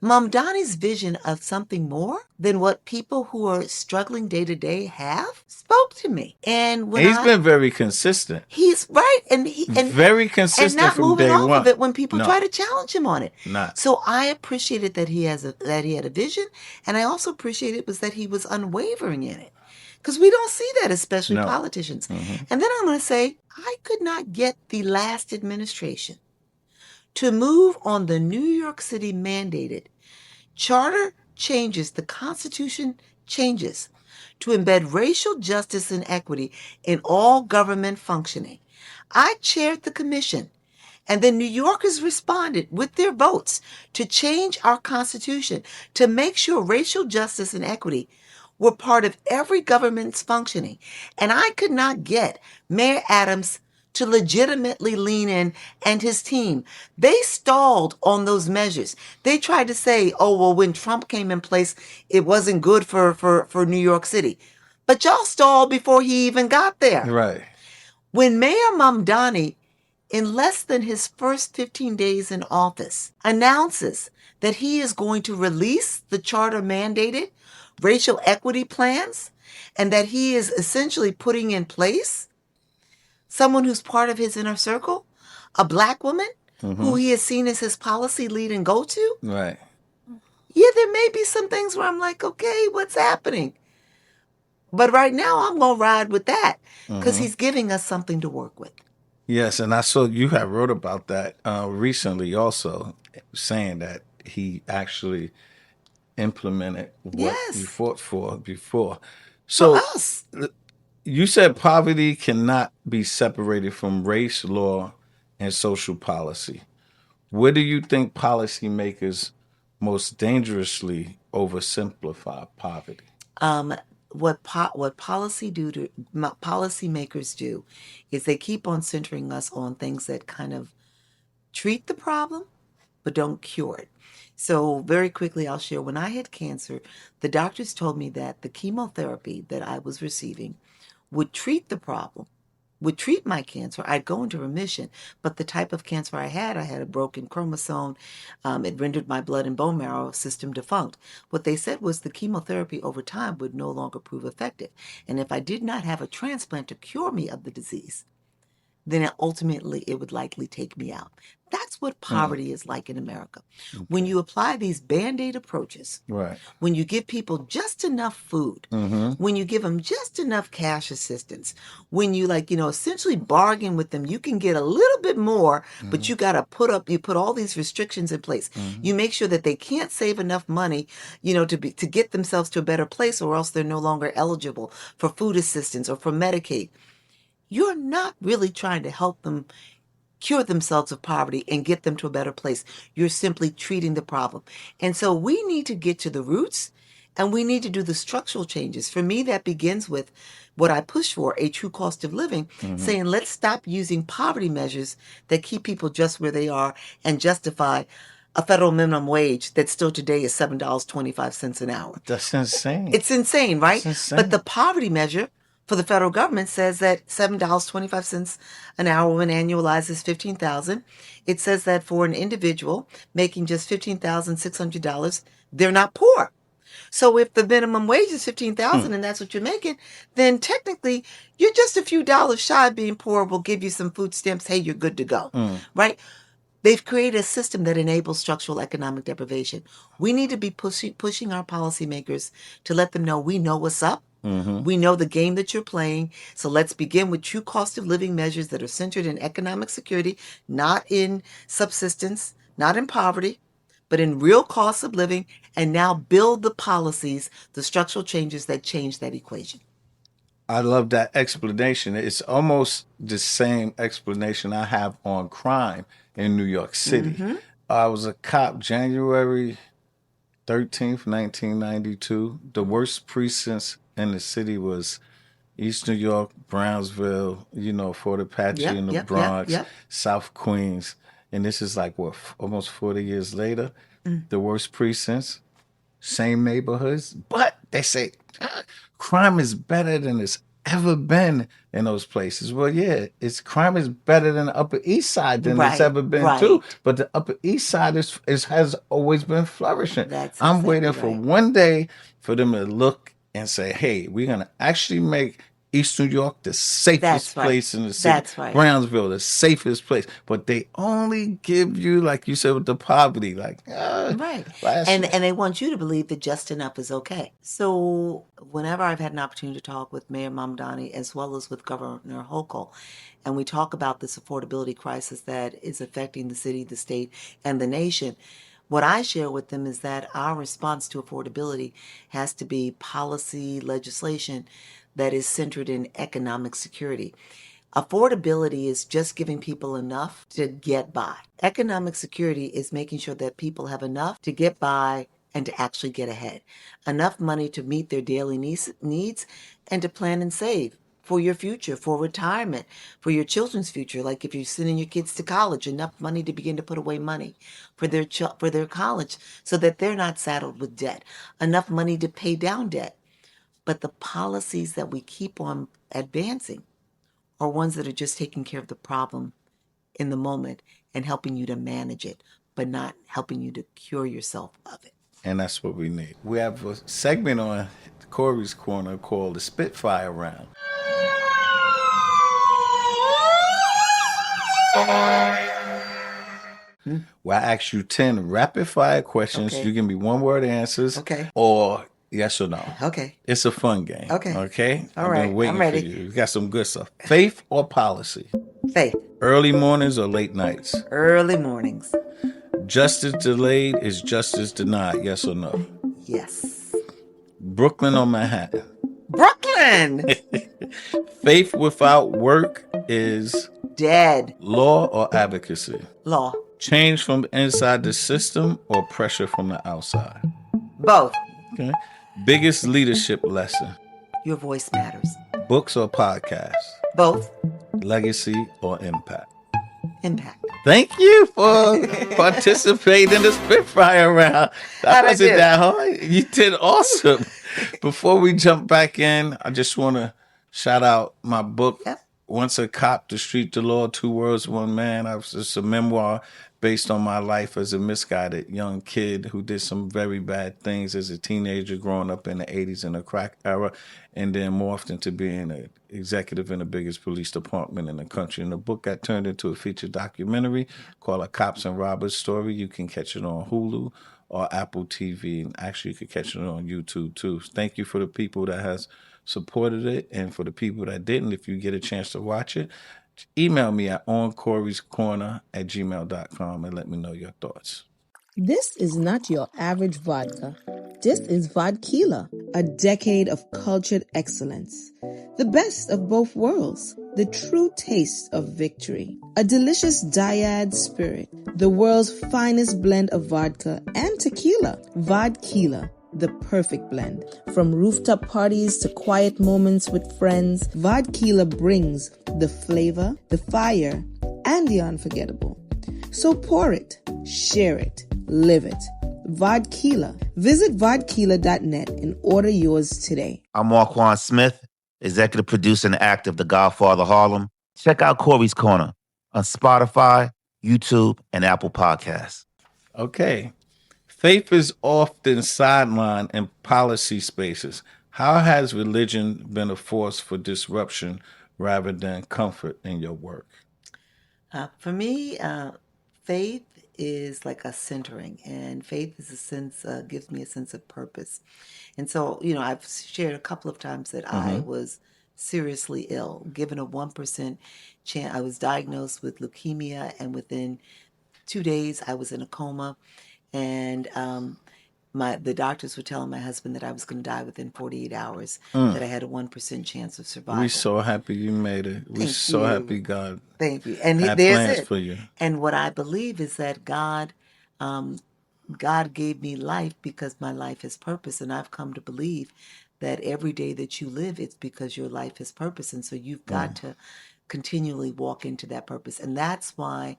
Mamdani's vision of something more than what people who are struggling day to day have spoke to me. And when he's been very consistent. He's right, and very consistent and not from moving day off one. of it when people try to challenge him on it. Not. So I appreciated that he had a vision, and I also appreciated was that he was unwavering in it, because we don't see that, especially politicians. And then I'm going to say, I could not get the last administration to move on the New York City mandated charter changes, the Constitution changes to embed racial justice and equity in all government functioning. I chaired the commission, and then New Yorkers responded with their votes to change our Constitution to make sure racial justice and equity were part of every government's functioning. And I could not get Mayor Adams to legitimately lean in, and his team. They stalled on those measures. They tried to say, oh, well, when Trump came in place, it wasn't good for New York City. But y'all stalled before he even got there. Right. When Mayor Mamdani, in less than his first 15 days in office, announces that he is going to release the charter mandated racial equity plans, and that he is essentially putting in place someone who's part of his inner circle, a Black woman who he has seen as his policy lead and go to. Right. Yeah, there may be some things where I'm like, okay, what's happening? But right now I'm going to ride with that because he's giving us something to work with. Yes, and I saw you have wrote about that recently also, saying that he actually implemented what you fought for before. So for us. You said poverty cannot be separated from race, law, and social policy. Where do you think policymakers most dangerously oversimplify poverty? What policymakers do is they keep on centering us on things that kind of treat the problem but don't cure it. So very quickly, I'll share, when I had cancer, the doctors told me that the chemotherapy that I was receiving would treat the problem would treat my cancer, I'd go into remission. But the type of cancer I had a broken chromosome. It rendered my blood and bone marrow system defunct. What they said was the chemotherapy over time would no longer prove effective. And if I did not have a transplant to cure me of the disease, then ultimately it would likely take me out. That's what poverty is like in America. When you apply these Band-Aid approaches, Right. when you give people just enough food, when you give them just enough cash assistance, when you essentially bargain with them, you can get a little bit more, but you got to put all these restrictions in place. You make sure that they can't save enough money, to get themselves to a better place, or else they're no longer eligible for food assistance or for Medicaid. You're not really trying to help them cure themselves of poverty and get them to a better place. You're simply treating the problem. And so we need to get to the roots, and we need to do the structural changes. For me, that begins with what I push for, a true cost of living, saying let's stop using poverty measures that keep people just where they are and justify a federal minimum wage that still today is $7.25 an hour. That's insane. It's insane, right? It's insane. But the poverty measure for the federal government says that $7.25 an hour when annualized is $15,000. It says that for an individual making just $15,600, they're not poor. So if the minimum wage is $15,000 and that's what you're making, then technically you're just a few dollars shy of being poor. We'll give you some food stamps. Hey, you're good to go, right? They've created a system that enables structural economic deprivation. We need to be pushing our policymakers to let them know we know what's up. We know the game that you're playing. So let's begin with true cost of living measures that are centered in economic security, not in subsistence, not in poverty, but in real cost of living, and now build the policies, the structural changes that change that equation. I love that explanation. It's almost the same explanation I have on crime in New York City. I was a cop January 13th, 1992. The worst precincts in the city was East New York, Brownsville, Fort Apache in the Bronx, South Queens. And this is almost 40 years later. The worst precincts, same neighborhoods. But they say crime is better than it's ever been in those places. Well, yeah, crime is better than the Upper East Side than it's ever been too. But the Upper East Side has always been flourishing. I'm waiting for one day for them to look and say, hey, we're going to actually make East New York the safest place in the city. That's right. Brownsville, the safest place. But they only give you, like you said, with the poverty, right. And they want you to believe that just enough is okay. So whenever I've had an opportunity to talk with Mayor Mamdani as well as with Governor Hochul, and we talk about this affordability crisis that is affecting the city, the state, and the nation, what I share with them is that our response to affordability has to be policy legislation that is centered in economic security. Affordability is just giving people enough to get by. Economic security is making sure that people have enough to get by and to actually get ahead. Enough money to meet their daily needs and to plan and save for your future, for retirement, for your children's future. Like if you're sending your kids to college, enough money to begin to put away money for their college so that they're not saddled with debt. Enough money to pay down debt. But the policies that we keep on advancing are ones that are just taking care of the problem in the moment and helping you to manage it, but not helping you to cure yourself of it. And that's what we need. We have a segment on Corey's Corner called the Spitfire Round. Where I ask you 10 rapid fire questions. Okay. You give me one word answers. Okay. Or yes or no. Okay. It's a fun game. Okay. Okay? All I've right. been waiting I'm ready. for you. We got some good stuff. Faith or policy? Faith. Early mornings or late nights? Early mornings. Justice delayed is justice denied. Yes or no? Yes. Brooklyn or Manhattan? Brooklyn. Faith without work is Dead. law or advocacy? Law. Change from inside the system or pressure from the outside? Both. Okay. Biggest leadership lesson? Your voice matters. Books or podcasts? Both. Legacy or impact? Impact. Thank you for participating in the Spitfire round. That How'd I wasn't do? that hard. You did awesome. Before we jump back in, I just want to shout out my book, Yep. Once a Cop, The Street, the Law, Two Worlds, One Man. It's a memoir based on my life as a misguided young kid who did some very bad things as a teenager growing up in the 80s in the crack era, and then morphed into being an executive in the biggest police department in the country. And the book got turned into a feature documentary called A Cops and Robbers Story. You can catch it on Hulu or Apple TV, and actually you can catch it on YouTube too. Thank you for the people that has supported it, and for the people that didn't, if you get a chance to watch it, email me at oncoryscorner@gmail.com and let me know your thoughts. This is not your average vodka. This is Vodkila, a decade of cultured excellence. The best of both worlds, the true taste of victory. A delicious dyad spirit, the world's finest blend of vodka and tequila. Vodkila, the perfect blend. From rooftop parties to quiet moments with friends, Vodkila brings the flavor, the fire, and the unforgettable. So pour it, share it, live it. Vodkila. Visit vodkila.net and order yours today. I'm Marquand Smith, executive producer and actor of The Godfather Harlem. Check out Corey's Corner on Spotify, YouTube, and Apple Podcasts. Okay. Faith is often sidelined in policy spaces. How has religion been a force for disruption rather than comfort in your work? For me, faith is like a centering, and faith is a sense, gives me a sense of purpose. And so, I've shared a couple of times that I was seriously ill, given a 1% chance. I was diagnosed with leukemia, and within 2 days, I was in a coma. And the doctors were telling my husband that I was going to die within 48 hours, that I had a 1% chance of survival. We're so happy you made it. We're so happy God Thank you. And had there's plans it. for you. And what I believe is that God gave me life because my life has purpose. And I've come to believe that every day that you live, it's because your life has purpose. And so you've got to continually walk into that purpose. And that's why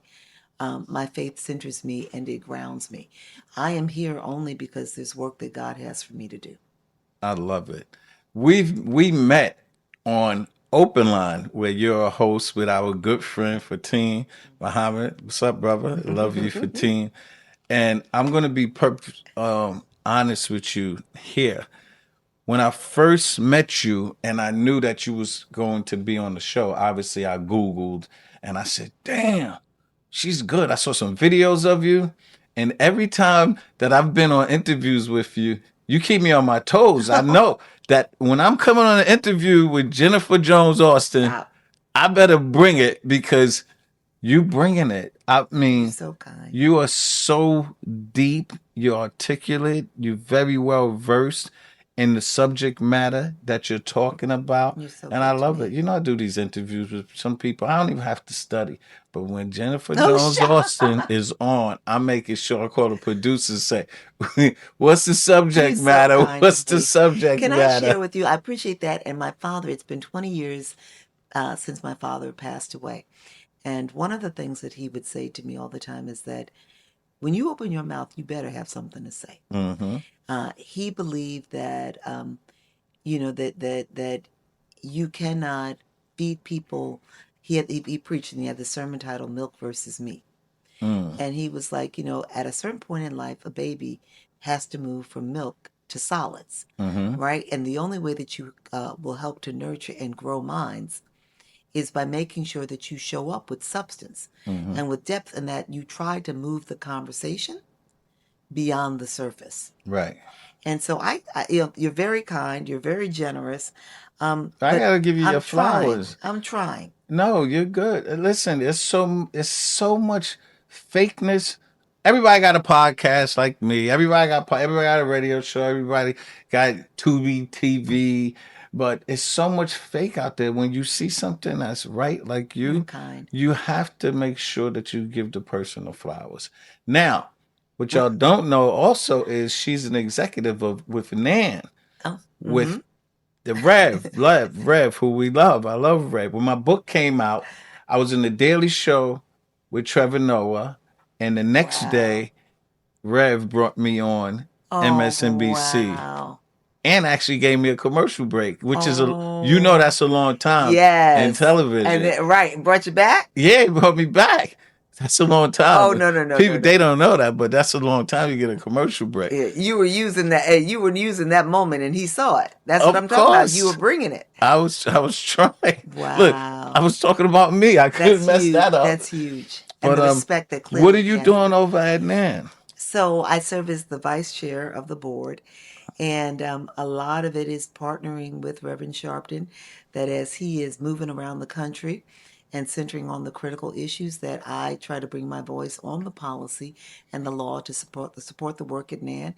my faith centers me and it grounds me. I am here only because there's work that God has for me to do. I love it. We met on Open Line, where you're a host with our good friend Fatin Muhammad. What's up, brother? Love you, Fatin. And I'm going to be honest with you here. When I first met you and I knew that you was going to be on the show, obviously I Googled and I said, damn, she's good. I saw some videos of you. And every time that I've been on interviews with you, you keep me on my toes. I know that when I'm coming on an interview with Jennifer Jones Austin, I better bring it because you bringing it. I mean, You're so kind. you are so deep. You're articulate. You're very well versed in the subject matter that you're talking about. You're so and I good to love me. it. You know, I do these interviews with some people. I don't even have to study. But when Jennifer Jones Austin is on, I'm making sure I call the producers say, what's the subject You're so matter? kind What's to the me. subject Can I matter? share with you? I appreciate that. And my father, it's been 20 years since my father passed away. And one of the things that he would say to me all the time is that when you open your mouth, you better have something to say. He believed that, that you cannot feed people. He preached, and he had the sermon titled "Milk versus Meat." And he was like, at a certain point in life, a baby has to move from milk to solids, right? And the only way that you will help to nurture and grow minds is by making sure that you show up with substance and with depth, and that you try to move the conversation beyond the surface. Right. And so you're very kind, you're very generous. I gotta give you your flowers. I'm trying. No, you're good. Listen, it's so much fakeness. Everybody got a podcast like me. Everybody got a radio show. Everybody got Tubi TV. But it's so much fake out there. When you see something that's right, like you, you have to make sure that you give the person the flowers. Now, what y'all don't know also is she's an executive with Nan, with the Rev, who we love. I love Rev. When my book came out, I was in the Daily Show with Trevor Noah, and the next day, Rev brought me on MSNBC. Wow. and actually gave me a commercial break, which is that's a long time in Yes. television. And then, brought you back? Yeah, he brought me back. That's a long time. Oh, no. People, they don't know that, but that's a long time you get a commercial break. Yeah, you were using that moment, and he saw it. That's what Of I'm talking about. course. You were bringing it. I was trying. Wow. Look, I was talking about me. I couldn't mess huge. that up. That's huge. And But the respect that clearly what are you can. doing over at NAN? So I serve as the vice chair of the board, and a lot of it is partnering with Reverend Sharpton, that as he is moving around the country and centering on the critical issues, that I try to bring my voice on the policy and the law to support the work at NAN,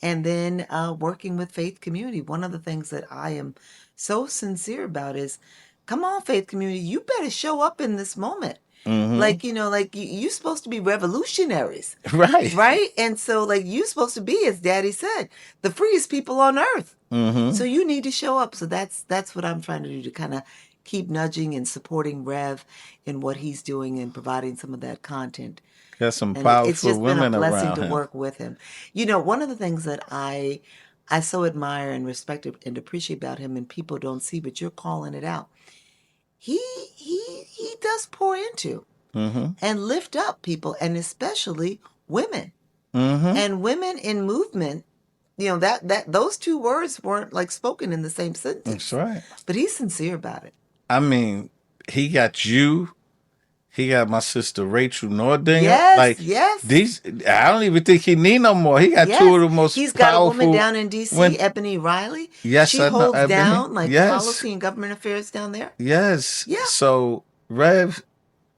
and then working with faith community. One of the things that I am so sincere about is, come on, faith community, you better show up in this moment. Like, you're supposed to be revolutionaries. Right? And so, you're supposed to be, as Daddy said, the freest people on earth. So you need to show up. So that's what I'm trying to do, to kind of keep nudging and supporting Rev in what he's doing and providing some of that content. Got some And powerful it's just been women a blessing around to him. work with him. One of the things that I so admire and respect and appreciate about him, and people don't see, but you're calling it out. He does pour into and lift up people, and especially women. And women in movement, that those two words weren't spoken in the same sentence. That's right. But he's sincere about it. I mean, he got you. He got my sister Rachel Nordinger. Yes. I don't even think he need no more. He got two of the most He's got powerful. a woman down in D.C., Ebony Riley. Yes, she I know holds Ebony. down Yes. policy and government affairs down there. Yes. Yeah. So Rev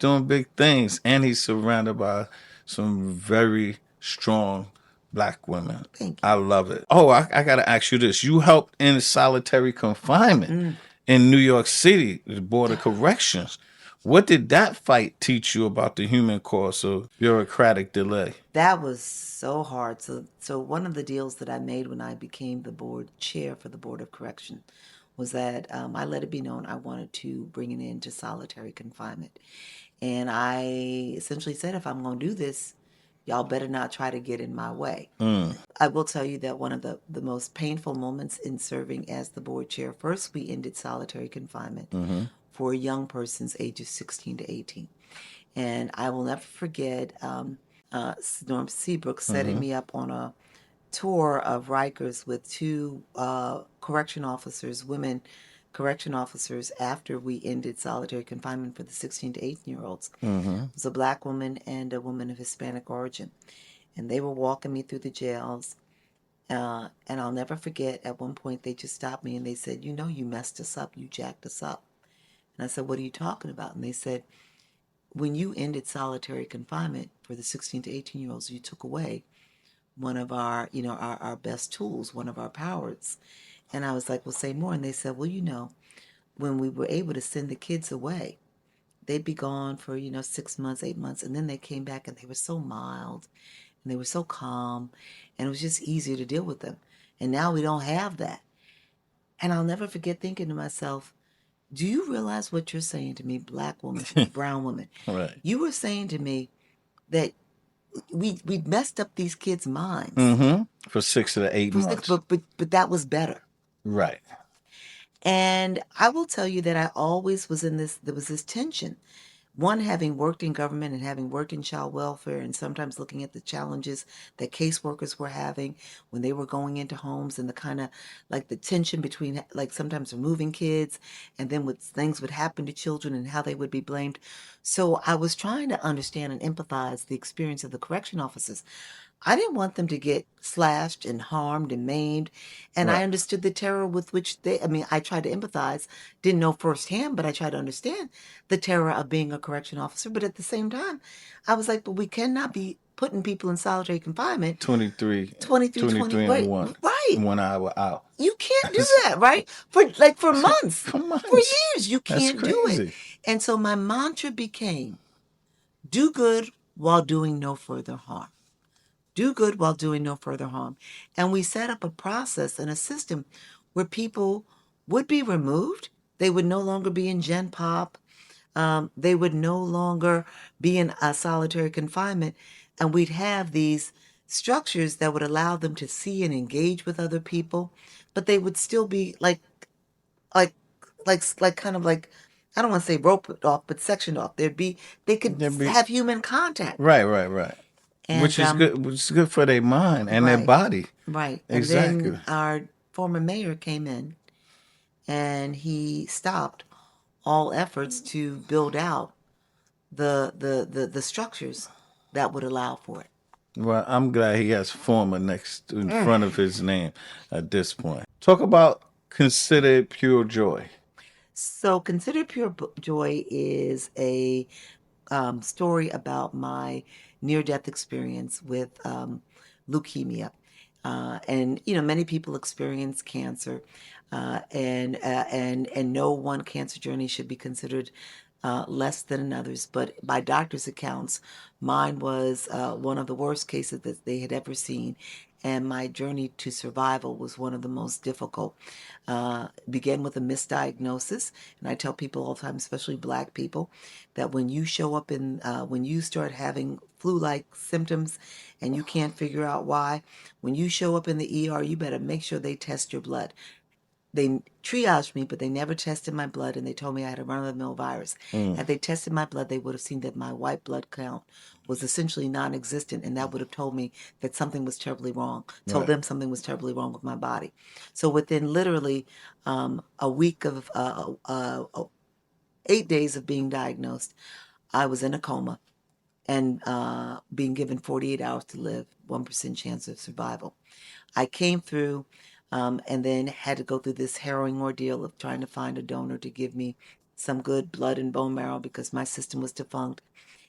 doing big things, and he's surrounded by some very strong Black women. Thank you. I love it. Oh, I got to ask you this. You helped in solitary confinement in New York City, the Board of Corrections. What did that fight teach you about the human cost of bureaucratic delay? That was so hard. So one of the deals that I made when I became the board chair for the Board of Correction was that I let it be known I wanted to bring an end to solitary confinement. And I essentially said, if I'm going to do this, y'all better not try to get in my way. I will tell you that one of the most painful moments in serving as the board chair, first we ended solitary confinement for young persons ages 16 to 18. And I will never forget Norm Seabrook setting me up on a tour of Rikers with two correction officers, women correction officers, after we ended solitary confinement for the 16 to 18-year-olds. It was a Black woman and a woman of Hispanic origin. And they were walking me through the jails. And I'll never forget, at one point they just stopped me and they said, you messed us up, you jacked us up. And I said, what are you talking about? And they said, when you ended solitary confinement for the 16 to 18-year-olds, you took away one of our, our best tools, one of our powers. And I was like, well, say more. And they said, well, when we were able to send the kids away, they'd be gone for, 6 months, 8 months. And then they came back and they were so mild and they were so calm, and it was just easier to deal with them. And now we don't have that. And I'll never forget thinking to myself, do you realize what you're saying to me, Black woman, brown woman? Right. You were saying to me that we messed up these kids' minds. For 6 to 8 months. But that was better. Right. And I will tell you that I always was there was this tension. One, having worked in government and having worked in child welfare, and sometimes looking at the challenges that caseworkers were having when they were going into homes, and the kind of the tension between sometimes removing kids, and then what things would happen to children and how they would be blamed. So I was trying to understand and empathize the experience of the correction officers. I didn't want them to get slashed and harmed and maimed. And I understood the terror with which I tried to empathize, didn't know firsthand, but I tried to understand the terror of being a correction officer. But at the same time, I was like, but we cannot be putting people in solitary confinement. 23 and 1. Right. 1 hour out. You can't do that, right? For months. For months. For years, you can't That's do crazy. it. And so my mantra became, do good while doing no further harm. Do good while doing no further harm. And we set up a process and a system where people would be removed. They would no longer be in Gen Pop. They would no longer be in a solitary confinement. And we'd have these structures that would allow them to see and engage with other people, but they would still be like, kind of like, I don't want to say roped off, but sectioned off. They could They'd be have human contact. right. And Which is good for their mind and their right, body. right. And then Exactly. our former mayor came in and he stopped all efforts to build out the structures that would allow for it. Well, I'm glad he has former next in front of his name at this point. Talk about considered pure joy. So, Consider Pure Joy is a story about my near-death experience with leukemia. And many people experience cancer, and no one cancer journey should be considered less than another's. But by doctors' accounts, mine was one of the worst cases that they had ever seen. And my journey to survival was one of the most difficult. Began with a misdiagnosis, and I tell people all the time, especially Black people, that when you when you start having flu-like symptoms, and you can't figure out why, when you show up in the ER, you better make sure they test your blood. They triaged me, but they never tested my blood, and they told me I had a run-of-the-mill virus. Had they tested my blood, they would have seen that my white blood count was essentially non-existent, and that would have told me that something was terribly wrong. Told them something was terribly wrong with my body. So within literally a week of 8 days of being diagnosed, I was in a coma and being given 48 hours to live, 1% chance of survival. I came through and then had to go through this harrowing ordeal of trying to find a donor to give me some good blood and bone marrow because my system was defunct.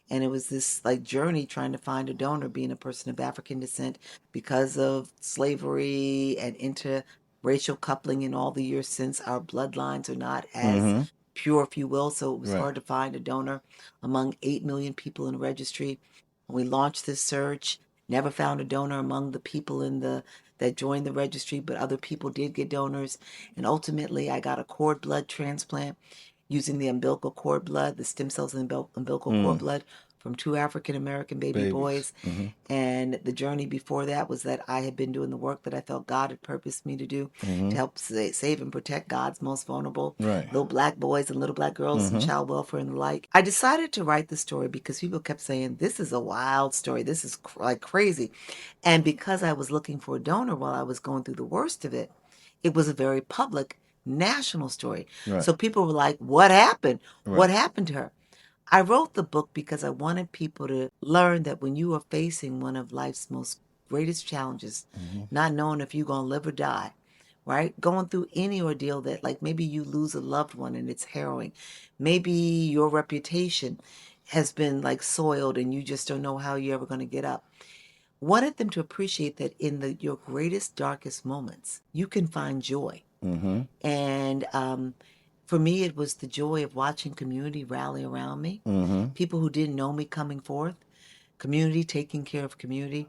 And it was this journey trying to find a donor, being a person of African descent because of slavery and interracial coupling in all the years since. Our bloodlines are not as pure, if you will. So it was hard to find a donor among 8 million people in the registry. We launched this search, never found a donor among the people that joined the registry, but other people did get donors. And ultimately, I got a cord blood transplant using the umbilical cord blood, the stem cells in the umbilical cord blood from 2 African American baby boys. And the journey before that was that I had been doing the work that I felt God had purposed me to do to help save and protect God's most vulnerable little Black boys and little Black girls and child welfare and the like. I decided to write the story because people kept saying, this is a wild story. This is crazy. And because I was looking for a donor while I was going through the worst of it, it was a very public national story. So people were like, what happened? What happened to her? I wrote the book because I wanted people to learn that when you are facing one of life's most greatest challenges, not knowing if you're going to live or die, right? Going through any ordeal that maybe you lose a loved one and it's harrowing. Maybe your reputation has been soiled and you just don't know how you're ever going to get up. Wanted them to appreciate that in your greatest, darkest moments, you can find joy. And for me, it was the joy of watching community rally around me. People who didn't know me coming forth, community taking care of community.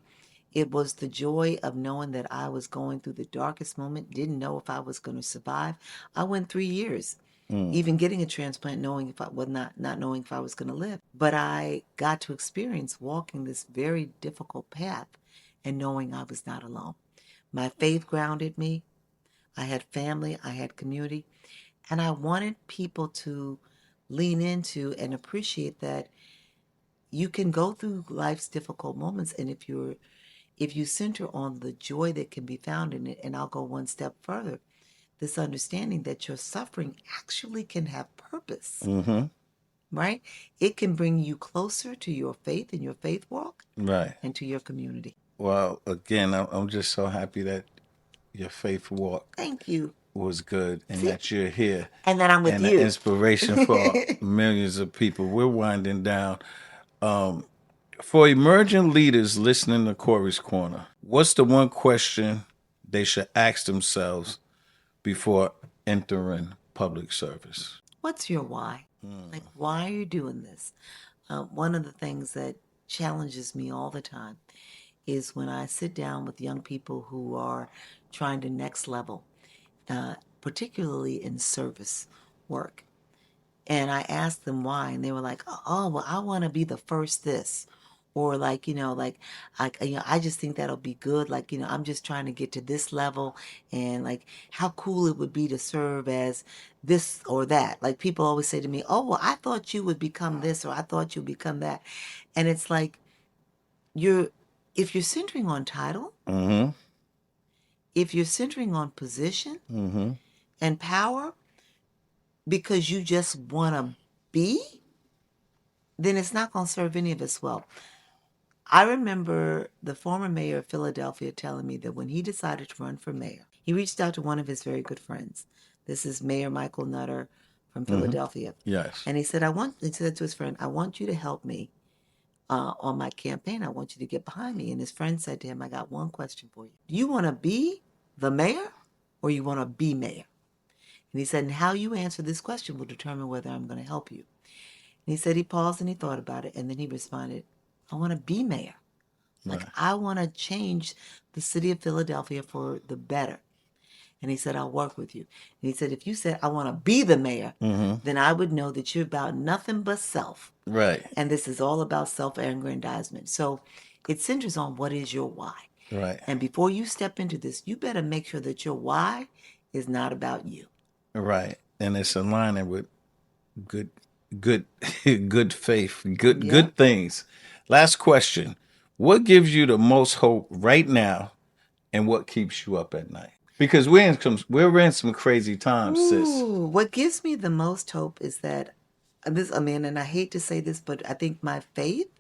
It was the joy of knowing that I was going through the darkest moment, didn't know if I was going to survive. I went 3 years, even getting a transplant, knowing if I was not knowing if I was going to live. But I got to experience walking this very difficult path and knowing I was not alone. My faith grounded me. I had family, I had community, and I wanted people to lean into and appreciate that you can go through life's difficult moments, and if you center on the joy that can be found in it, and I'll go one step further, this understanding that your suffering actually can have purpose, right? It can bring you closer to your faith and your faith walk, and to your community. Well, again, I'm just so happy that your faith walk Thank you. was good and that you're here. And that I'm with and you. an inspiration for millions of people. We're winding down. For emerging leaders listening to Corey's Corner, what's the one question they should ask themselves before entering public service? What's your why? Why are you doing this? One of the things that challenges me all the time is when I sit down with young people who are trying to next level, particularly in service work. And I asked them why, and they were like, oh, well, I want to be the first this, or like, I just think that'll be good. Like, I'm just trying to get to this level, and like how cool it would be to serve as this or that. Like people always say to me, oh, well, I thought you would become this, or I thought you'd become that. And it's like, if you're centering on title, Mm-hmm. if you're centering on position Mm-hmm. and power because you just want to be, then it's not going to serve any of us well. I remember the former mayor of Philadelphia telling me that when he decided to run for mayor, he reached out to one of his very good friends. This is Mayor Michael Nutter from Philadelphia. Yes. And he said to his friend, I want you to help me on my campaign. I want you to get behind me. And his friend said to him, I got one question for you. Do you want to be the mayor or you want to be mayor? And he said, and how you answer this question will determine whether I'm going to help you. And he said he paused and he thought about it. And then he responded, I want to be mayor. Like, Right. I want to change the city of Philadelphia for the better. And he said, I'll work with you. And he said, if you said, I want to be the mayor, then I would know that you're about nothing but self. Right. And this is all about self-aggrandizement. So it centers on what is your why. Right. And before you step into this, you better make sure that your why is not about you. Right. And it's aligning with good good faith, Yeah. good things. Last question. What gives you the most hope right now and what keeps you up at night? Because we're in some crazy times, sis. Ooh, what gives me the most hope is that and I hate to say this, but I think my faith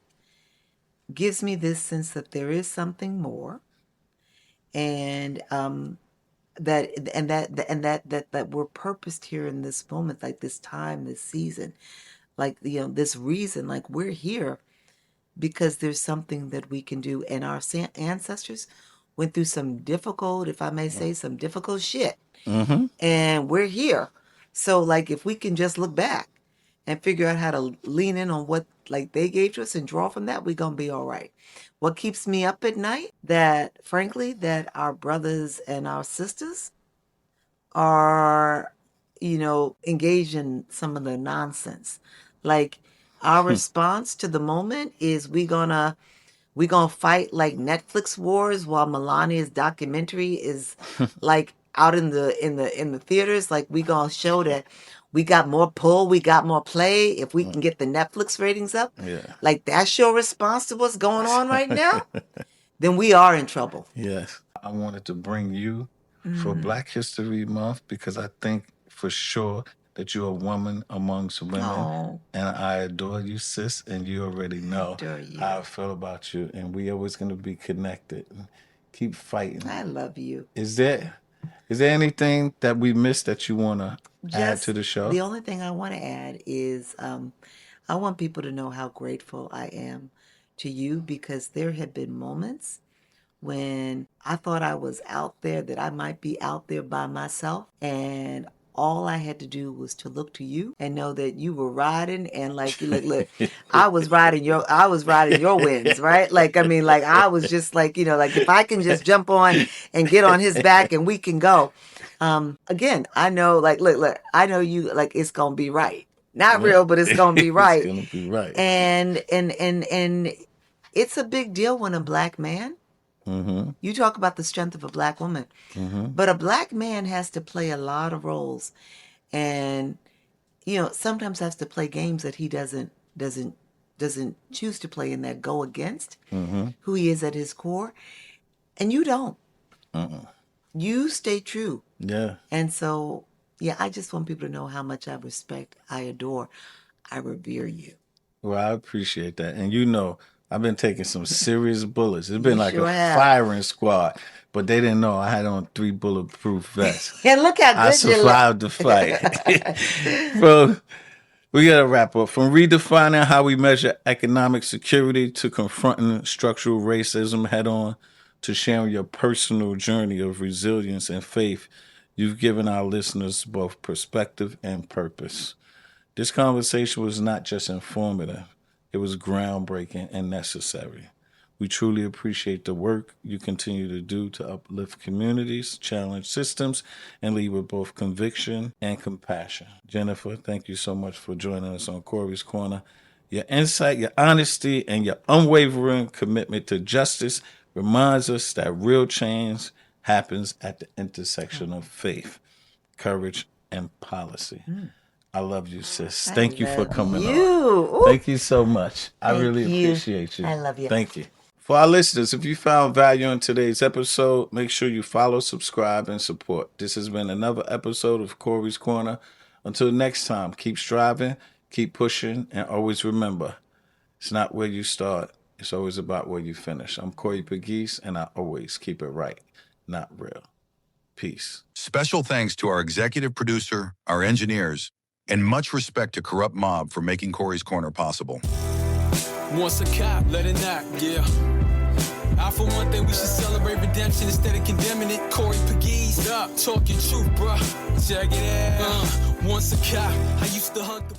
gives me this sense that there is something more, and that we're purposed here in this moment, like this time, this season, like this reason, like we're here because there's something that we can do, and our ancestors went through some difficult, if I may say, some difficult shit. Mm-hmm. And we're here. So like if we can just look back and figure out how to lean in on what like they gave to us and draw from that, we're gonna be all right. What keeps me up at night? That frankly, that our brothers and our sisters are, engaged in some of the nonsense. Like our response to the moment is we're gonna fight like Netflix wars while Melania's documentary is like out in the theaters. Like we gonna show that we got more pull, we got more play if we can get the Netflix ratings up. Yeah. Like that's your response to what's going on right now? Then we are in trouble. Yes. I wanted to bring you for Black History Month because I think for sure that you're a woman amongst women. Oh. And I adore you, sis, and you already know adore you. how I feel about you. And we always going to be connected. Keep fighting. I love you. Is there anything that we missed that you want to add to the show? The only thing I want to add is I want people to know how grateful I am to you, because there have been moments when I thought I was out there, that I might be out there by myself, and all I had to do was to look to you and know that you were riding, and like look, I was riding your winds, right? Like, I mean, like I was just like, like if I can just jump on and get on his back and we can go. Again, I know, like, look, I know you, like, it's gonna be right. Not real, but it's gonna be right. It's gonna be right. And it's a big deal when a Black man, you talk about the strength of a Black woman, but a Black man has to play a lot of roles, and sometimes has to play games that he doesn't choose to play, and that go against who he is at his core, and you don't. You stay true. Yeah. And so, yeah, I just want people to know how much I respect, I adore, I revere you. Well, I appreciate that. And I've been taking some serious bullets. It's been like sure a have. firing squad, but they didn't know I had on 3 bulletproof vests. And look how good I survived the fight. Well, we got to wrap up. From redefining how we measure economic security to confronting structural racism head on to sharing your personal journey of resilience and faith, you've given our listeners both perspective and purpose. This conversation was not just informative. It was groundbreaking and necessary. We truly appreciate the work you continue to do to uplift communities, challenge systems, and lead with both conviction and compassion. Jennifer, thank you so much for joining us on Corey's Corner. Your insight, your honesty, and your unwavering commitment to justice reminds us that real change happens at the intersection of faith, courage, and policy. I love you, sis. Thank you for coming on. Ooh. Thank you so much. I Thank really you. appreciate you. I love you. Thank you. For our listeners, if you found value in today's episode, make sure you follow, subscribe, and support. This has been another episode of Corey's Corner. Until next time, keep striving, keep pushing, and always remember, it's not where you start, it's always about where you finish. I'm Corey Pegues, and I always keep it right, not real. Peace. Special thanks to our executive producer, our engineers, and much respect to Corrupt Mob for making Corey's Corner possible. Once a cop, let it knock, yeah. I for one thing we should celebrate redemption instead of condemning it. Corey Pegues, up, talking truth, bruh. Check it out. Once a cop, I used to hunt the